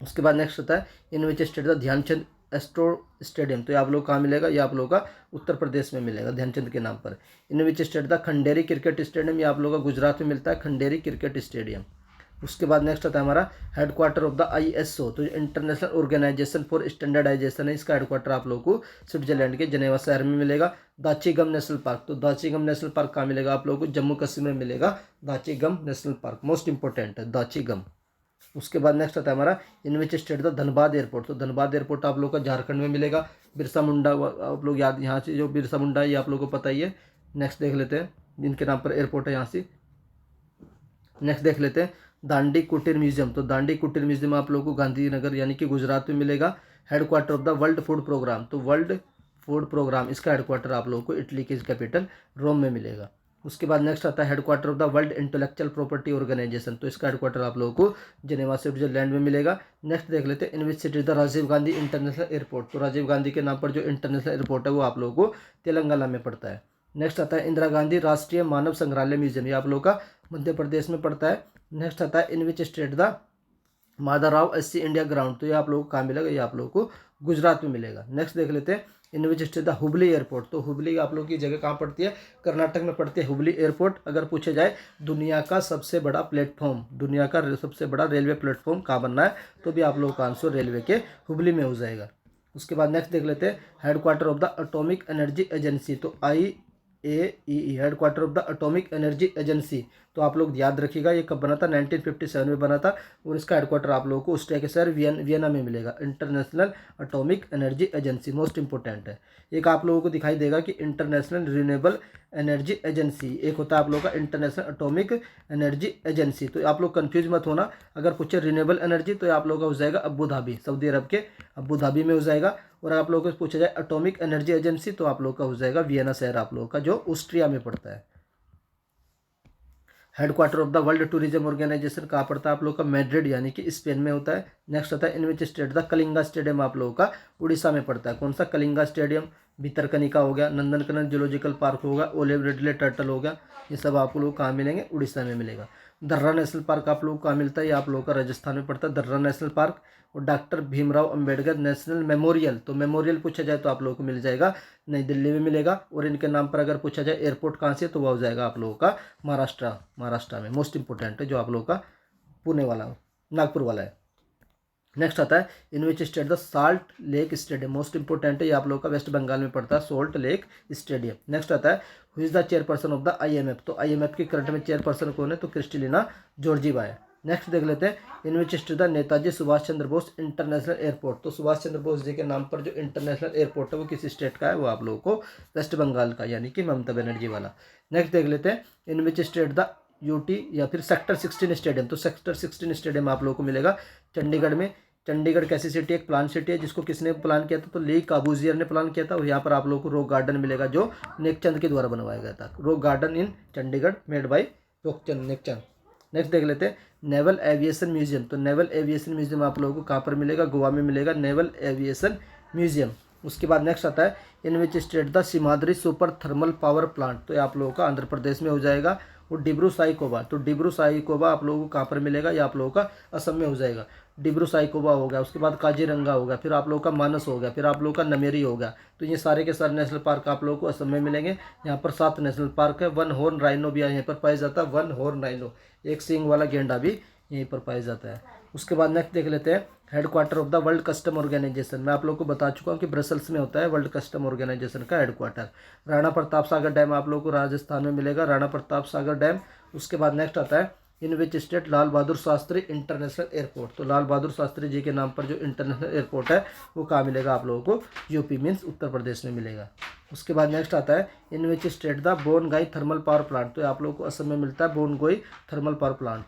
उसके बाद नेक्स्ट आता है in which state the Dhyanchand astro stadium. तो ये आप लोग कहाँ मिलेगा? ये आप लोगों का उत्तर प्रदेश में मिलेगा ध्यानचंद के नाम पर। In which state the Khanderi cricket stadium. ये आप लोगों का गुजरात में मिलता है, खंडेरी क्रिकेट स्टेडियम। उसके बाद नेक्स्ट आता है हमारा हेडक्वार्टर ऑफ द आईएसओ। तो इंटरनेशनल ऑर्गेनाइजेशन फॉर स्टैंडर्डाइजेशन है, इसका हेडक्वार्टर आप लोगों को स्विट्जरलैंड के जनेवा शहर में मिलेगा। Dachigam national park. तो दाचीगम नेशनल पार्क कहाँ मिलेगा आप लोगों को? जम्मू कश्मीर में मिलेगा Dachigam national park, most important है दाचीगम। उसके बाद नेक्स्ट आता है हमारा in which state the Dhanbad airport. तो धनबाद एयरपोर्ट आप लोग का झारखंड में मिलेगा। बिरसा मुंडा आप लोग याद, यहाँ से जो बिरसा मुंडा है ये आप लोग को पता ही है। नेक्स्ट देख लेते हैं जिनके नाम पर एयरपोर्ट है यहाँ से। नेक्स्ट देख लेते हैं दांडी कुटीर म्यूजियम। तो दांडी कुटीर म्यूजियम आप लोगों को गांधीनगर यानी कि गुजरात में मिलेगा। Headquarter of the world food programme. तो वर्ल्ड फूड प्रोग्राम इसका हेडक्वार्टर आप लोगों को इटली की कैपिटल रोम में मिलेगा। उसके बाद नेक्स्ट आता है headquarter of the world intellectual property organisation. तो इसका हेडक्वार्टर आप लोगों को जेनेवा स्विट्जरलैंड में मिलेगा। नेक्स्ट देख लेते हैं in which city the Rajiv Gandhi international airport. तो राजीव गांधी के नाम पर जो इंटरनेशनल एयरपोर्ट है वो आप लोगों को तेलंगाना में पड़ता है। नेक्स्ट आता है इंदिरा गांधी राष्ट्रीय मानव संग्रहालय म्यूजियम। ये आप लोगों का मध्य प्रदेश में पड़ता है। नेक्स्ट आता है in which state the Madhavrao Scindia ground. तो ये आप लोगों को कहाँ मिलेगा? ये आप लोगों को गुजरात में मिलेगा। नेक्स्ट देख लेते हैं in which state the Hubli airport. तो हुबली आप लोगों की जगह कहाँ पड़ती है? कर्नाटक में पड़ती है हुबली एयरपोर्ट। अगर पूछे जाए दुनिया का सबसे बड़ा प्लेटफॉर्म, दुनिया का सबसे बड़ा रेलवे प्लेटफॉर्म कहाँ बनना है, तो भी आप लोगों का आंसर रेलवे के हुबली में हो जाएगा। उसके बाद नेक्स्ट देख लेते हैं headquarter of the atomic energy agency. तो IAEA headquarter of the atomic energy agency. तो आप लोग याद रखिएगा ये कब बना था? 1957 में बना था। और इसका हेडक्वार्टर आप लोगों को ऑस्ट्रिया के शहर वियना में मिलेगा। International atomic energy agency most important है। एक आप लोगों को दिखाई देगा कि इंटरनेशनल रिन्यूएबल एनर्जी एजेंसी, एक होता है आप लोगों का इंटरनेशनल एटॉमिक एनर्जी एजेंसी। तो आप लोग कंफ्यूज मत होना, अगर पूछे रिन्यूएबल एनर्जी तो आप लोगों का हो जाएगा अबू धाबी, सऊदी अरब के अबू धाबी में हो जाएगा। और आप लोगों को पूछा जाए एटॉमिक एनर्जी एजेंसी तो आप लोगों का हो जाएगा वियना शहर आप लोगों का, जो ऑस्ट्रिया में पड़ता है। Headquarter of the world tourism organisation कहाँ पड़ता है आप लोगों का? मैड्रिड यानी कि स्पेन में होता है। नेक्स्ट आता है in which state the Kalinga stadium आप लोगों का उड़ीसा में पड़ता है। कौन सा? कलिंगा स्टेडियम। भितरकनिका हो गया, नंदनकनन जूलॉजिकल पार्क होगा, ओलिव रिडले टर्टल हो गया, ये सब आप लोग कहाँ मिलेंगे? उड़ीसा में मिलेगा। दर्रा नेशनल पार्क आप लोगों को कहाँ मिलता है? ये आप लोगों का राजस्थान में पड़ता है दर्रा नेशनल पार्क। और doctor Bhimrao Ambedkar national memorial, तो मेमोरियल पूछा जाए तो आप लोगों को मिल जाएगा नई दिल्ली में मिलेगा। और इनके नाम पर अगर पूछा जाए एयरपोर्ट कहाँ से, तो वह हो जाएगा आप लोगों का महाराष्ट्र में। मोस्ट इंपॉर्टेंट है जो आप लोगों का पुणे वाला नागपुर वाला है। नेक्स्ट आता है in which state the salt lake stadium. Most important है, ये आप लोगों का वेस्ट बंगाल में पड़ता है सॉल्ट लेक स्टेडियम। नेक्स्ट आता है who is the chairperson of the IMF। तो IMF की करंट में चेयरपर्सन कौन है? तो क्रिस्टलिना जॉर्जीवा है। नेक्स्ट देख लेते हैं in which state the Netaji Subhash Chandra Bose international airport. तो सुभाष चंद्र बोस जी के नाम पर जो इंटरनेशनल एयरपोर्ट है वो किस स्टेट का है? वो आप लोगों को वेस्ट बंगाल का, यानी कि ममता बनर्जी वाला। नेक्स्ट देख लेते हैं in which state the UT या फिर सेक्टर 16 स्टेडियम। तो सेक्टर 16 स्टेडियम आप लोगों को मिलेगा चंडीगढ़ में। चंडीगढ़ कैसी सिटी? एक प्लान सिटी है जिसको किसने प्लान किया था? तो ली काबूजियर ने प्लान किया था। और यहाँ पर आप लोगों को रॉक गार्डन मिलेगा जो नेकचंद के द्वारा बनवाया गया था। Rock garden in Chandigarh made by Nek Chand. Next देख लेते हैं नेवल एविएशन म्यूजियम। तो नेवल एविएशन म्यूजियम आप लोगों को कहाँ पर मिलेगा? गोवा में मिलेगा नेवल एविएशन म्यूजियम। उसके बाद नेक्स्ट आता है in which state the Simhadri super thermal power plant. तो ये आप लोगों का आंध्र प्रदेश में हो जाएगा। और डिब्रू साईकोबा, तो डिब्रू साईकोबा आप लोगों को कहाँ पर मिलेगा? ये आप लोगों का असम में हो जाएगा। डिब्रू साईकोबा हो गया, उसके बाद काजीरंगा हो गया, फिर आप लोगों का मानस हो गया, फिर आप लोगों का नमेरी हो गया। तो ये सारे के सारे नेशनल पार्क आप लोगों को असम में मिलेंगे। यहाँ पर 7 नेशनल पार्क है। वन हॉर्न राइनो भी यहाँ पर पाया जाता है। वन हॉर्न राइनो, एक सींग वाला गेंडा भी यहीं पर पाया जाता है। उसके बाद नेक्स्ट देख लेते हैं headquarter of the world custom organisation. मैं आप लोग को बता चुका हूँ कि ब्रसल्स में होता है वर्ल्ड कस्टम ऑर्गेनाइजेशन का हेडक्वार्टर। राणा प्रताप सागर डैम आप लोगों को राजस्थान में मिलेगा, राणा प्रताप सागर डैम। उसके बाद नेक्स्ट आता है in which state Lal Bahadur Shastri international airport. तो लाल बहादुर शास्त्री जी के नाम पर जो इंटरनेशनल एयरपोर्ट है वो कहाँ मिलेगा आप लोगों को, यूपी मीन्स उत्तर प्रदेश में मिलेगा। उसके बाद नेक्स्ट आता है in which state the Bongai thermal power plant. तो आप लोगों को असम में मिलता है बोनगोई थर्मल पावर प्लांट।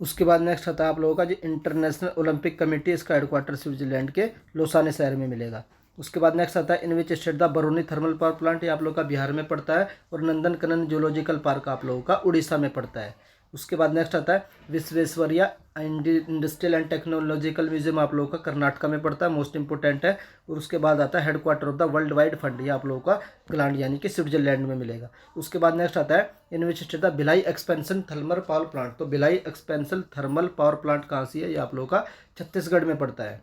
उसके बाद नेक्स्ट आता है आप लोगों का जो इंटरनेशनल ओलंपिक कमेटी, इसका हेडक्वार्टर स्विट्जरलैंड के लोसाने शहर में मिलेगा। उसके बाद नेक्स्ट आता है in which state the Barauni thermal power plant. ये आप लोगों का बिहार में पड़ता है। और नंदनकनन जूलॉजिकल पार्क आप लोगों का उड़ीसा में पड़ता है। उसके बाद नेक्स्ट आता है Visvesvaraya industrial and technological museum आप लोगों का कर्नाटका में पड़ता है, मोस्ट इंपोर्टेंट है। और उसके बाद आता है headquarter of the world wide fund, ये आप लोगों का ग्लांड यानी कि स्विट्जरलैंड में मिलेगा। उसके बाद नेक्स्ट आता है in which state the Bhilai expansion thermal power plant. तो Bhilai expansion thermal power plant कहाँ से है, ये आप लोगों का छत्तीसगढ़ में पड़ता है।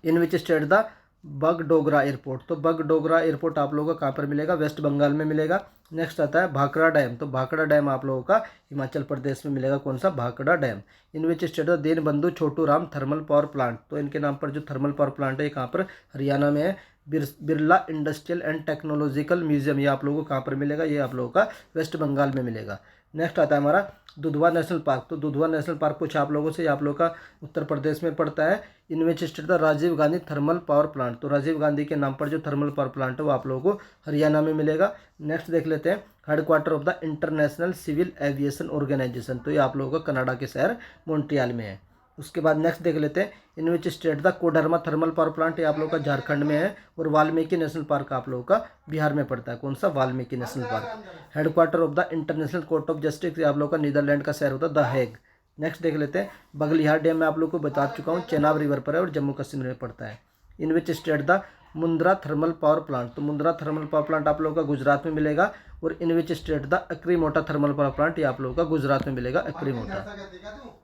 In which state the बगडोगरा airport. तो बगडोगरा एयरपोर्ट आप लोगों का कहाँ पर मिलेगा, वेस्ट बंगाल में मिलेगा। नेक्स्ट आता है भाखड़ा डैम। तो भाखड़ा डैम आप लोगों का हिमाचल प्रदेश में मिलेगा। कौन सा, Bhakra dam. In which state the Deenbandhu Chhotu Ram thermal power plant. तो इनके नाम पर जो थर्मल पावर प्लांट है ये कहाँ पर, हरियाणा में है। Birla industrial and technological museum, ये आप लोगों को कहाँ पर मिलेगा, ये आप लोगों का वेस्ट बंगाल में मिलेगा। नेक्स्ट आता है हमारा दुधवा नेशनल पार्क। तो दुधवा नेशनल पार्क कुछ आप लोगों से, आप लोगों का उत्तर प्रदेश में पड़ता है। In which state the Rajiv Gandhi thermal power plant. तो राजीव गांधी के नाम पर जो थर्मल पावर प्लांट है वो आप लोगों को हरियाणा में मिलेगा। नेक्स्ट देख लेते हैं headquarter of the international civil aviation organisation. तो ये आप लोगों का कनाडा के शहर मोन्ट्रियल में है। उसके बाद नेक्स्ट देख लेते हैं in which state the Koderma thermal power plant. ये आप लोगों का झारखंड में है। और वाल्मीकि नेशनल पार्क आप लोगों का बिहार में पड़ता है। कौन सा, Valmiki national park. Headquarter of the international court of justice, ये आप लोगों का नीदरलैंड का शहर होता है द हेग। नेक्स्ट देख लेते हैं बगलिहार डैम, मैं आप लोग को बता चुका हूँ, चेनाब रिवर पर है और जम्मू कश्मीर में पड़ता है। In which state the Mundra thermal power plant. तो मुंद्रा थर्मल पावर प्लांट आप लोगों का गुजरात में मिलेगा। और in which state the Akrimota thermal power plant, ये आप लोगों का गुजरात में मिलेगा, अक्रीमोटा।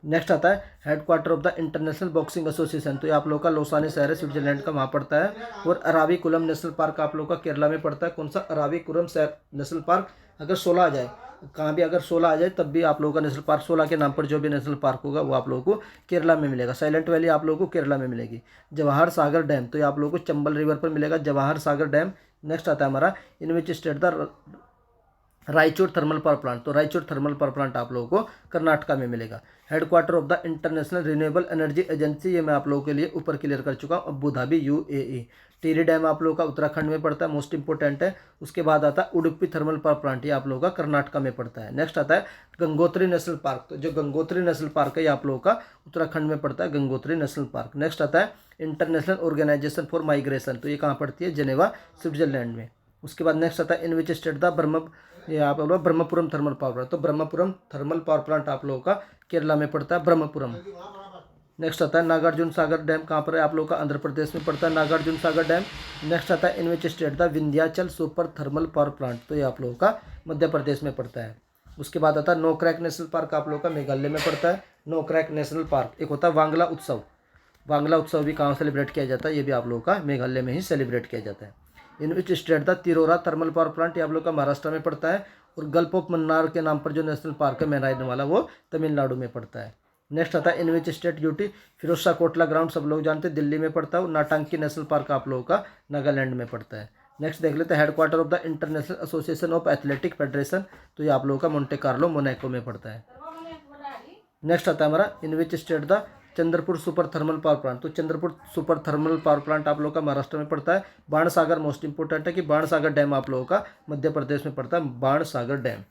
नेक्स्ट आता है headquarter of the international boxing association. तो ये आप लोगों का लोसाने शहर है, स्विट्जरलैंड का, वहाँ पड़ता है। और अराविकुलम नेशनल पार्क आप लोगों का केरला में पड़ता है। कौन सा, अराविकुलम नेशनल पार्क। अगर 16 आ जाए, कहाँ भी अगर 16 आ जाए तब भी आप लोगों का नेशनल पार्क, 16 के नाम पर जो भी नेशनल पार्क होगा वो आप लोगों को केरला में मिलेगा। साइलेंट वैली आप लोगों को केरला में मिलेगी। जवाहर सागर डैम, तो ये आप लोगों को चंबल रिवर पर मिलेगा, जवाहर सागर डैम। नेक्स्ट आता है हमारा in which state the Raichur thermal power plant. तो रायचूर थर्मल पावर प्लांट आप लोगों को कर्नाटका में मिलेगा। Headquarter of the international renewable energy agency, ये मैं आप लोगों के लिए ऊपर क्लियर कर चुका हूँ, Abu Dhabi UAE. Tehri dam आप लोगों का उत्तराखंड में पड़ता है, मोस्ट इंपोर्टेंट है। उसके बाद आता है उडुपी थर्मल पावर प्लांट, ये आप लोगों का कर्नाटका में पड़ता है। नेक्स्ट आता है गंगोत्री नेशनल पार्क। तो जो गंगोत्री नेशनल पार्क है ये आप लोगों का उत्तराखंड में पड़ता है, गंगोत्री नेशनल पार्क। नेक्स्ट आता है इंटरनेशनल ऑर्गेनाइजेशन फॉर माइग्रेशन। तो ये कहाँ पड़ती है, जेनेवा, स्विट्जरलैंड में। उसके बाद नेक्स्ट आता है इन विच स्टेट द ये आप लोग ब्रह्मपुरम थर्मल पावर प्लांट। तो ब्रह्मपुरम थर्मल पावर प्लांट आप लोगों का केरला में पड़ता है, ब्रह्मपुरम। नेक्स्ट आता है नागार्जुन सागर डैम, कहाँ पर है, आप लोगों का आंध्र प्रदेश में पड़ता है, नागार्जुन सागर डैम। नेक्स्ट आता है in which state the Vindhyachal super thermal power plant. तो ये आप लोगों का मध्य प्रदेश में पड़ता है। उसके बाद आता है नोक्रैक नेशनल पार्क, आप लोगों का मेघालय में पड़ता है, नोक्रैक नेशनल पार्क। एक होता है वांगला उत्सव, वांगला उत्सव भी कहाँ सेलिब्रेट किया जाता है, ये भी आप लोगों का मेघालय में ही सेलिब्रेट किया जाता है। In which state the Tirora thermal power plant, ये आप लोग का महाराष्ट्र में पड़ता है। और गल्फ ऑफ मन्नार के नाम पर जो नेशनल पार्क है मैनाइडन वाला, वो तमिलनाडु में पड़ता है। नेक्स्ट आता है in which state UT Firoz Shah Kotla ground, सब लोग जानते हैं, दिल्ली में पड़ता है। और नाटांकी नेशनल पार्क आप लोगों का नागालैंड में पड़ता है। नेक्स्ट देख लेते हैं headquarter of the international association of athletic federation. तो ये आप लोगों का मोंटे कार्लो, मोनाको में पड़ता है। नेक्स्ट आता है हमारा in which state the Chandrapur super thermal power plant. तो Chandrapur super thermal power plant आप लोगों का महाराष्ट्र में पड़ता है। बाणसागर मोस्ट इंपोर्टेंट है कि बाणसागर डैम आप लोगों का मध्य प्रदेश में पड़ता है, बाणसागर डैम।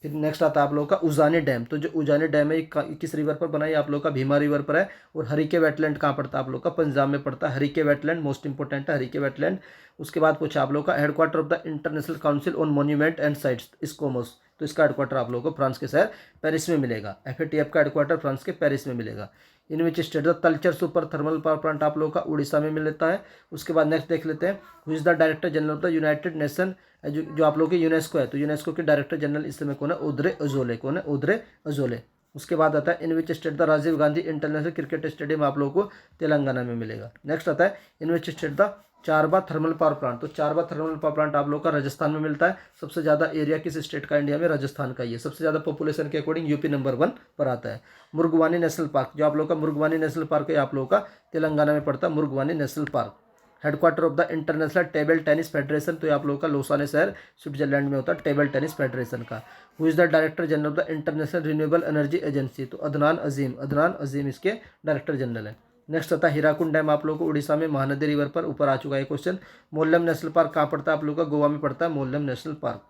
फिर नेक्स्ट आता है आप लोगों का उजानी डैम। तो जो उजानी डैम है ये किस रिवर पर बना है, आप लोगों का भीमा रिवर पर है। और हरिके वेटलैंड कहाँ पड़ता है, आप लोगों का पंजाब में पड़ता है, हरिके वेटलैंड मोस्ट इंपोर्टेंट है, हरिके वेटलैंड। उसके बाद पूछा आप लोगों का headquarter of the international council on monument and sites, ICOMOS. तो इसका हेडक्वार्टर आप लोगों को फ्रांस के शहर पेरिस में मिलेगा। FATF का हेडक्वार्टर फ्रांस के पेरिस में मिलेगा। In which state the Talcher super thermal power plant आप लोगों का उड़ीसा में मिलता है। उसके बाद नेक्स्ट देख लेते हैं who is the director general of the United nation, जो आप लोगों की यूनेस्को है। तो यूनेस्को के डायरेक्टर जनरल इस समय कौन है, ओद्रे अजोले। कौन है, ओद्रे अजोले। उसके बाद आता है in which state the Rajiv Gandhi international cricket stadium आप लोगों को तेलंगाना में मिलेगा। नेक्स्ट आता है in which state the Charba thermal power plant. तो चारबा थर्मल पावर प्लांट आप लोग का राजस्थान में मिलता है। सबसे ज़्यादा एरिया किस स्टेट का इंडिया में, राजस्थान का ही है। सबसे ज़्यादा पॉपुलेशन के अकॉर्डिंग यूपी नंबर 1 पर आता है। मुर्गवानी नेशनल पार्क, जो आप लोग का मुर्गवानी नेशनल पार्क है आप लोगों का तेलंगाना में पड़ता है, Mrugavani national park. Headquarter of the international table tennis federation, तो ये आप लोगों का लोसाने शहर स्विट्जरलैंड में होता है टेबल टेनिस फेडरेशन का। Who is the director general of the international renewable energy agency, तो अदनान अजीम इसके डायरेक्टर जनरल है। नेक्स्ट आता है हीराकुंड डैम, आप लोगों को उड़ीसा में महानदी रिवर पर ऊपर आ चुका है क्वेश्चन। मोल्लम नेशनल पार्क कहाँ पड़ता है आप लोगों का, गोवा में पड़ता है Mollem national park.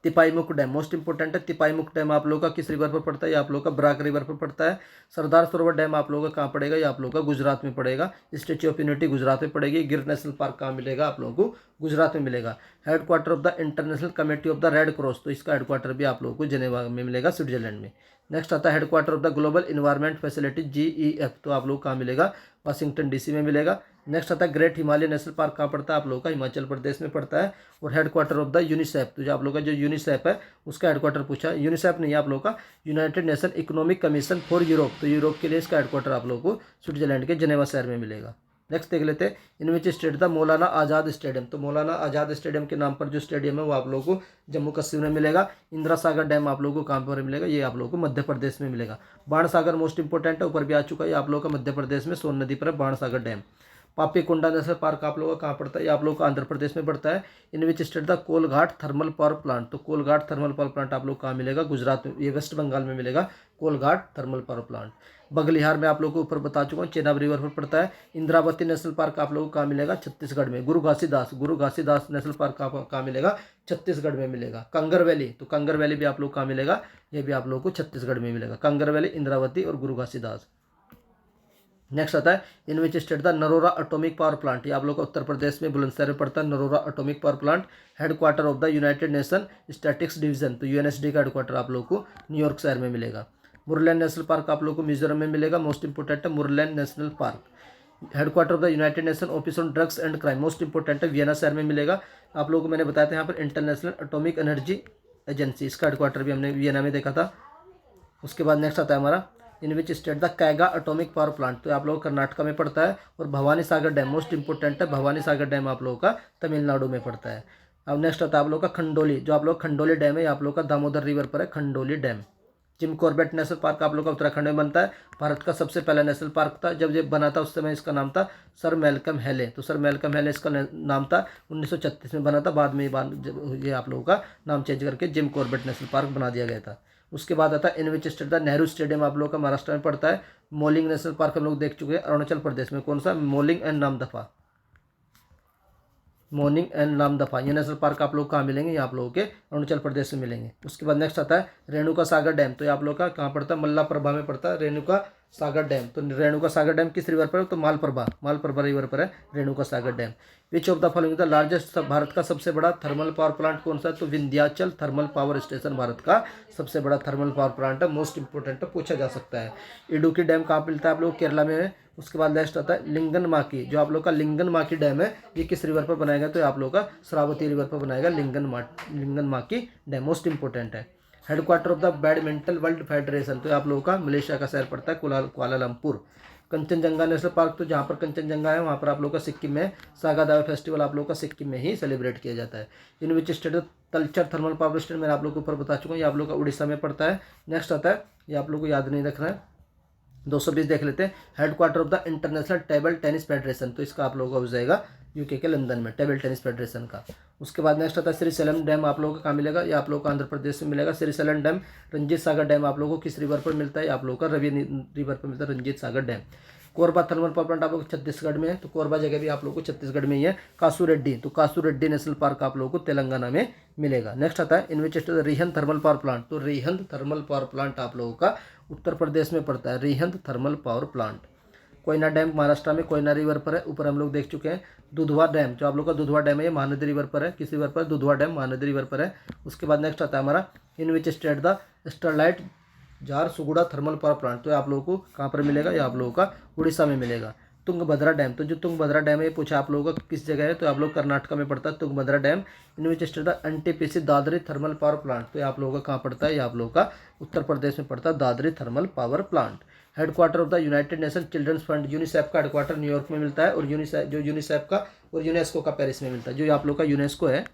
Tipaimukh dam most important है, तिपाईमुख डैम आप लोगों का किस रिवर पर पड़ता है, ये आप लोगों का बराक रिवर पर पड़ता है। सरदार सरोवर डैम आप लोगों का कहाँ पड़ेगा, ये आप लोगों का गुजरात में पड़ेगा। स्टेच्यू ऑफ यूनिटी गुजरात में पड़ेगी। गिर नेशनल पार्क कहाँ मिलेगा आप लोगों को, गुजरात में मिलेगा। Headquarter of the international committee of the red cross, तो इसका हेडक्वार्टर भी आप लोगों को जेनेवा में मिलेगा, स्विट्जरलैंड में। नेक्स्ट आता है headquarter of the global environment facility GEF, तो आप लोग कहाँ मिलेगा, वाशिंगटन DC में मिलेगा। नेक्स्ट आता है ग्रेट हिमालय नेशनल पार्क कहाँ पड़ता है आप लोगों का, हिमाचल प्रदेश में पड़ता है। और हेडक्वार्टर ऑफ द यूनिसेफ, तो जो आप लोगों का जो यूनिसेफ है उसका हेडक्वार्टर पूछा है। यूनिसेफ नहीं है आप लोगों का, United nation economic commission for Europe, तो यूरोप के लिए इसका हेडक्वार्टर आप लोगों को स्विट्जरलैंड के जेनेवा शहर में मिलेगा। नेक्स्ट देख लेते हैं in which state the Maulana Azad stadium, तो मौलाना आज़ाद स्टेडियम के नाम पर जो स्टेडियम है वो आप लोगों को जम्मू कश्मीर में मिलेगा। इंदिरा सागर डैम आप लोगों को कहाँ पर मिलेगा, ये आप लोगों को मध्य प्रदेश में मिलेगा। बाण सागर मोस्ट इंपोर्टेंट है, ऊपर भी आ चुका है, ये आप लोगों का मध्य प्रदेश में सोन नदी पर है बाण सागर डैम। पापीकोंडा नेशनल पार्क आप लोगों का कहाँ पड़ता है, ये आप लोगों का आंध्र प्रदेश में पड़ता है। In which state the Kolaghat thermal power plant, तो कोलघाट थर्मल पावर प्लांट आप लोग कहाँ मिलेगा, गुजरात में, ये वेस्ट बंगाल में मिलेगा Kolghat thermal power plant. Baglihar में आप लोगों को ऊपर बता चुका हूँ, चेनाब रिवर पर पड़ता है। इंद्रावती नेशनल पार्क आप लोगों को कहाँ मिलेगा, छत्तीसगढ़ में। गुरु घासीदास नेशनल पार्क कहाँ मिलेगा, छत्तीसगढ़ में मिलेगा। कंगर वैली, तो कंगर वैली भी आप लोग कहाँ मिलेगा, ये भी आप लोगों को छत्तीसगढ़ में मिलेगा। कंगर वैली, इंद्रावती और गुरु घासीदास। नेक्स्ट आता है in which state the Narora atomic power plant, ये आप लोग का उत्तर प्रदेश में बुलंदशहर में पड़ता है Narora atomic power plant. Headquarter of the United nation statics division, तो UNSD का हेडक्वार्टर आप लोग को न्यूयॉर्क शहर में मिलेगा। मुरलैंड नेशनल पार्क आप लोग को मिजोरम में मिलेगा, मोस्ट इंपोर्टेंट है Murlen national park. Headquarter of the United nation office on drugs and crime, most important है वियना शहर में मिलेगा। आप लोगों को मैंने बताया था यहाँ पर इंटरनेशनल एटॉमिक एनर्जी एजेंसी, इसका हेडक्वार्टर भी हमने वियना में देखा था। उसके बाद नेक्स्ट आता है हमारा in which state the Kaiga atomic power plant, तो आप लोगों को कर्नाटका में पड़ता है। और Bhavani Sagar dam most important है, भवानी सागर डैम आप लोगों का तमिलनाडु में पड़ता है। अब नेक्स्ट आता है आप लोगों का खंडोली, जो आप लोग खंडोली डैम है आप लोगों का दामोदर रिवर पर है Khandoli dam. Jim Corbett national park आप लोग का उत्तराखंड में बनता है, भारत का सबसे पहला नेशनल पार्क था। जब ये बना था उस समय इसका नाम था सर मैल्कम हेले, तो सर मैल्कम हेले इसका नाम था। 1936 में बना था, बाद में ये आप लोगों का नाम चेंज करके जिम कॉर्बेट नेशनल पार्क बना दिया गया था। उसके बाद आता है in which state the Nehru stadium आप लोगों का महाराष्ट्र में पड़ता है। मोलिंग नेशनल पार्क हम लोग देख चुके हैं अरुणाचल प्रदेश में, कौन सा, moulding and Namdapha, morning and Namdapha, ये नेशनल पार्क आप लोग कहाँ मिलेंगे, ये आप लोगों के अरुणाचल प्रदेश में मिलेंगे। उसके बाद नेक्स्ट आता है रेणुका सागर डैम, तो ये आप लोग का कहाँ पड़ता है, मल्लाप्रभा में पड़ता है रेणुका सागर डैम। तो रेणुका सागर डैम किस रिवर पर है, तो मालप्रभा रिवर पर है Renuka Sagar dam. Which of the following the largest, Bharat का सबसे बड़ा थर्मल पावर प्लांट कौन सा है, तो Vindhyachal thermal power station Bharat का सबसे बड़ा थर्मल पावर प्लांट है, मोस्ट इंपोर्टेंट है, पूछा जा सकता है। इडुक्की डैम कहाँ मिलता है आप लोग, केरला में है। उसके बाद नेक्स्ट आता है लिंगनमाकी, जो आप लोग का लिंगनमाकी डैम है ये किस रिवर पर बनाएगा, तो आप लोग का श्रावती रिवर पर बनाएगा लिंगनमाकी डैम, मोस्ट इंपोर्टेंट है। Headquarter of the badminton world federation, तो आप लोगों का मलेशिया का शहर पड़ता है कुआलालंपुर। कंचनजंगा नेशनल पार्क, तो जहाँ पर कंचनजंगा है वहाँ पर आप लोग का सिक्किम में सागा दावा फेस्टिवल आप लोग का सिक्किम में ही सेलिब्रेट किया जाता है। In which state Talcher thermal power station मैंने आप लोग को ऊपर बता चुका हूँ, ये आप लोग का उड़ीसा में पड़ता है। नेक्स्ट आता है, ये आप लोग को याद नहीं रखना है, 220 देख लेते हैं। Headquarter of the international table tennis federation, तो इसका आप लोगों का हो जाएगा यूके के लंदन में, टेबल टेनिस फेडरेशन का। उसके बाद नेक्स्ट आता है श्रीशैलम डैम आप लोगों का कहाँ मिलेगा, ये आप लोगों को आंध्र प्रदेश में मिलेगा। श्रीशैलम डैम। रंजीत सागर डैम आप लोगों को किस रिवर पर मिलता है, आप लोगों का रवि रिवर पर मिलता है Ranjit Sagar dam. Korba thermal power plant आप लोग छत्तीसगढ़ में है, तो कोरबा जगह भी आप लोगों को छत्तीसगढ़ में ही है। कासू रेड्डी, तो कासू रेड्डी नेशनल पार्क आप लोगों को तेलंगाना में मिलेगा। नेक्स्ट आता है in which state Rihand thermal power plant, तो रिहंद थर्मल पावर प्लांट आप लोगों का उत्तर प्रदेश में पड़ता है, Rihand thermal power plant. Koyna dam Maharashtra में कोयना रिवर पर है, ऊपर हम लोग देख चुके हैं। दुधवा डैम, जो आप लोग का दुधवा डैम है ये महानदी रिवर पर है, किस रिवर पर, दुधवा डैम महानदी रिवर पर है। उसके बाद नेक्स्ट आता है हमारा in which state the Sterlite Jharsuguda thermal power plant, तो आप लोगों को कहाँ पर मिलेगा, ये आप लोगों का उड़ीसा में मिलेगा। तुंगभद्रा डैम, तो जो तुंगभद्रा डैम है ये पूछा आप लोगों का किस जगह है, तो आप लोग कर्नाटक में पड़ता है Tungabhadra dam. In which state the NTPC Dadri thermal power plant, तो ये आप लोगों का कहाँ पड़ता है, ये आप लोगों का उत्तर प्रदेश में पड़ता है Dadri thermal power plant. Headquarter of the United Nation childrens fund, UNICEF का हेडक्वार्टर न्यूयॉर्क में मिलता है, और यूनिसेफ का और यूनेस्को का पेरिस में मिलता है। जो आप लोग का यूनेस्को है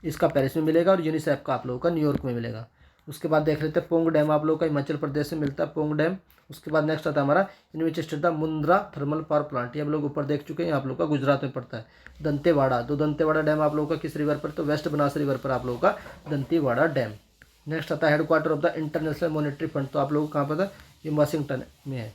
इसका पेरिस में मिलेगा, और यूनिसेफ का आप लोगों का न्यूयॉर्क में मिलेगा। उसके बाद देख लेते हैं पोंग डैम आप लोगों का हिमाचल प्रदेश में मिलता है, पोंग डैम। उसके बाद नेक्स्ट आता है हमारा in which state the Mundra thermal power plant, ये हम लोग ऊपर देख चुके हैं, आप लोग का गुजरात में पड़ता है। दंतेवाड़ा, तो दंतेवाड़ा डैम आप लोगों का किस रिवर पर, तो वेस्ट बनास रिवर पर आप लोगों का दंतेवाड़ा डैम। नेक्स्ट आता है headquarter of the international monetary fund, तो आप लोगों को कहाँ पर था, ये वाशिंगटन में है।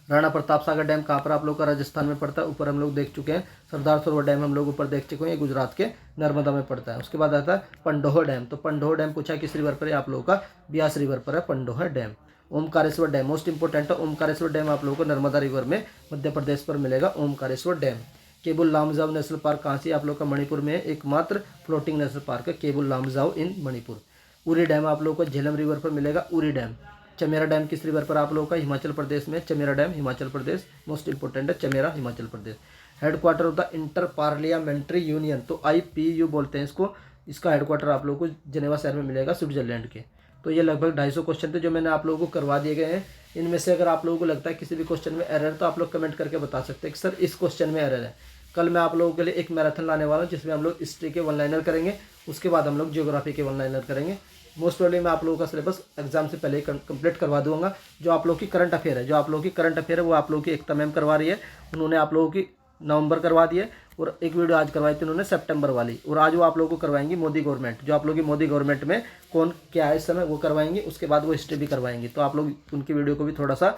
राणा प्रताप सागर डैम कहाँ पर आप लोग का, राजस्थान में पड़ता है, ऊपर हम लोग देख चुके हैं। सरदार सरोवर डैम हम लोग ऊपर देख चुके हैं, ये गुजरात के नर्मदा में पड़ता है। उसके बाद आता है पंडोह डैम, तो पंडोह डैम पूछा किस रिवर पर है, आप लोगों का ब्यास रिवर पर है Pandoh dam. Omkareshwar dam most important है, ओमकारेश्वर डैम आप लोगों को नर्मदा रिवर में मध्य प्रदेश पर मिलेगा Omkareshwar dam. Keibul Lamjao national park कहाँ से, आप लोग का मणिपुर में एकमात्र फ्लोटिंग नेशनल पार्क है केबुल लामजाओ इन मणिपुर। उरी डैम आप लोगों को झेलम रिवर पर मिलेगा उरी डैम। चमेरा डैम किस रिवर पर आप लोगों का, हिमाचल प्रदेश में, Chamera dam Himachal Pradesh, most important है Chamera Himachal Pradesh. Headquarter of the inter parliamentary union, तो IPU बोलते हैं इसको, इसका हेडक्वार्टर आप लोगों को जेनेवा शहर में मिलेगा स्विट्जरलैंड के। तो ये लगभग 250 क्वेश्चन थे जो मैंने आप लोगों को करवा दिए गए हैं। इनमें से अगर आप लोगों को लगता है किसी भी क्वेश्चन में एरर, तो आप लोग कमेंट करके बता सकते हैं कि सर इस क्वेश्चन में एरर है। कल मैं आप लोगों के लिए एक मैराथन लाने वाला हूँ जिसमें हम लोग हिस्ट्री के वन लाइनर करेंगे, उसके बाद हम लोग ज्योग्राफी के वन लाइनर करेंगे। मोस्ट प्रोबेबली मैं आप लोगों का सिलेबस एग्जाम से पहले ही कंप्लीट करवा दूंगा। जो आप लोगों की करंट अफेयर है, जो आप लोगों की करंट अफेयर है वो आप लोगों की एकता मैम करवा रही है, उन्होंने आप लोगों की नवंबर करवा दी है, और एक वीडियो आज करवाई थी उन्होंने सितंबर वाली, और आज वो आप लोगों को करवाएंगी मोदी गवर्नमेंट, जो आप लोगों की मोदी गवर्नमेंट में कौन क्या है इस समय वो करवाएंगी। उसके बाद वो हिस्ट्री भी करवाएंगी, तो आप लोग उनकी वीडियो को भी थोड़ा सा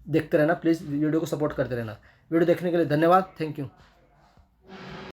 देखते रहना, प्लीज़ वीडियो को सपोर्ट करते रहना। वीडियो देखने के लिए धन्यवाद, थैंक यू।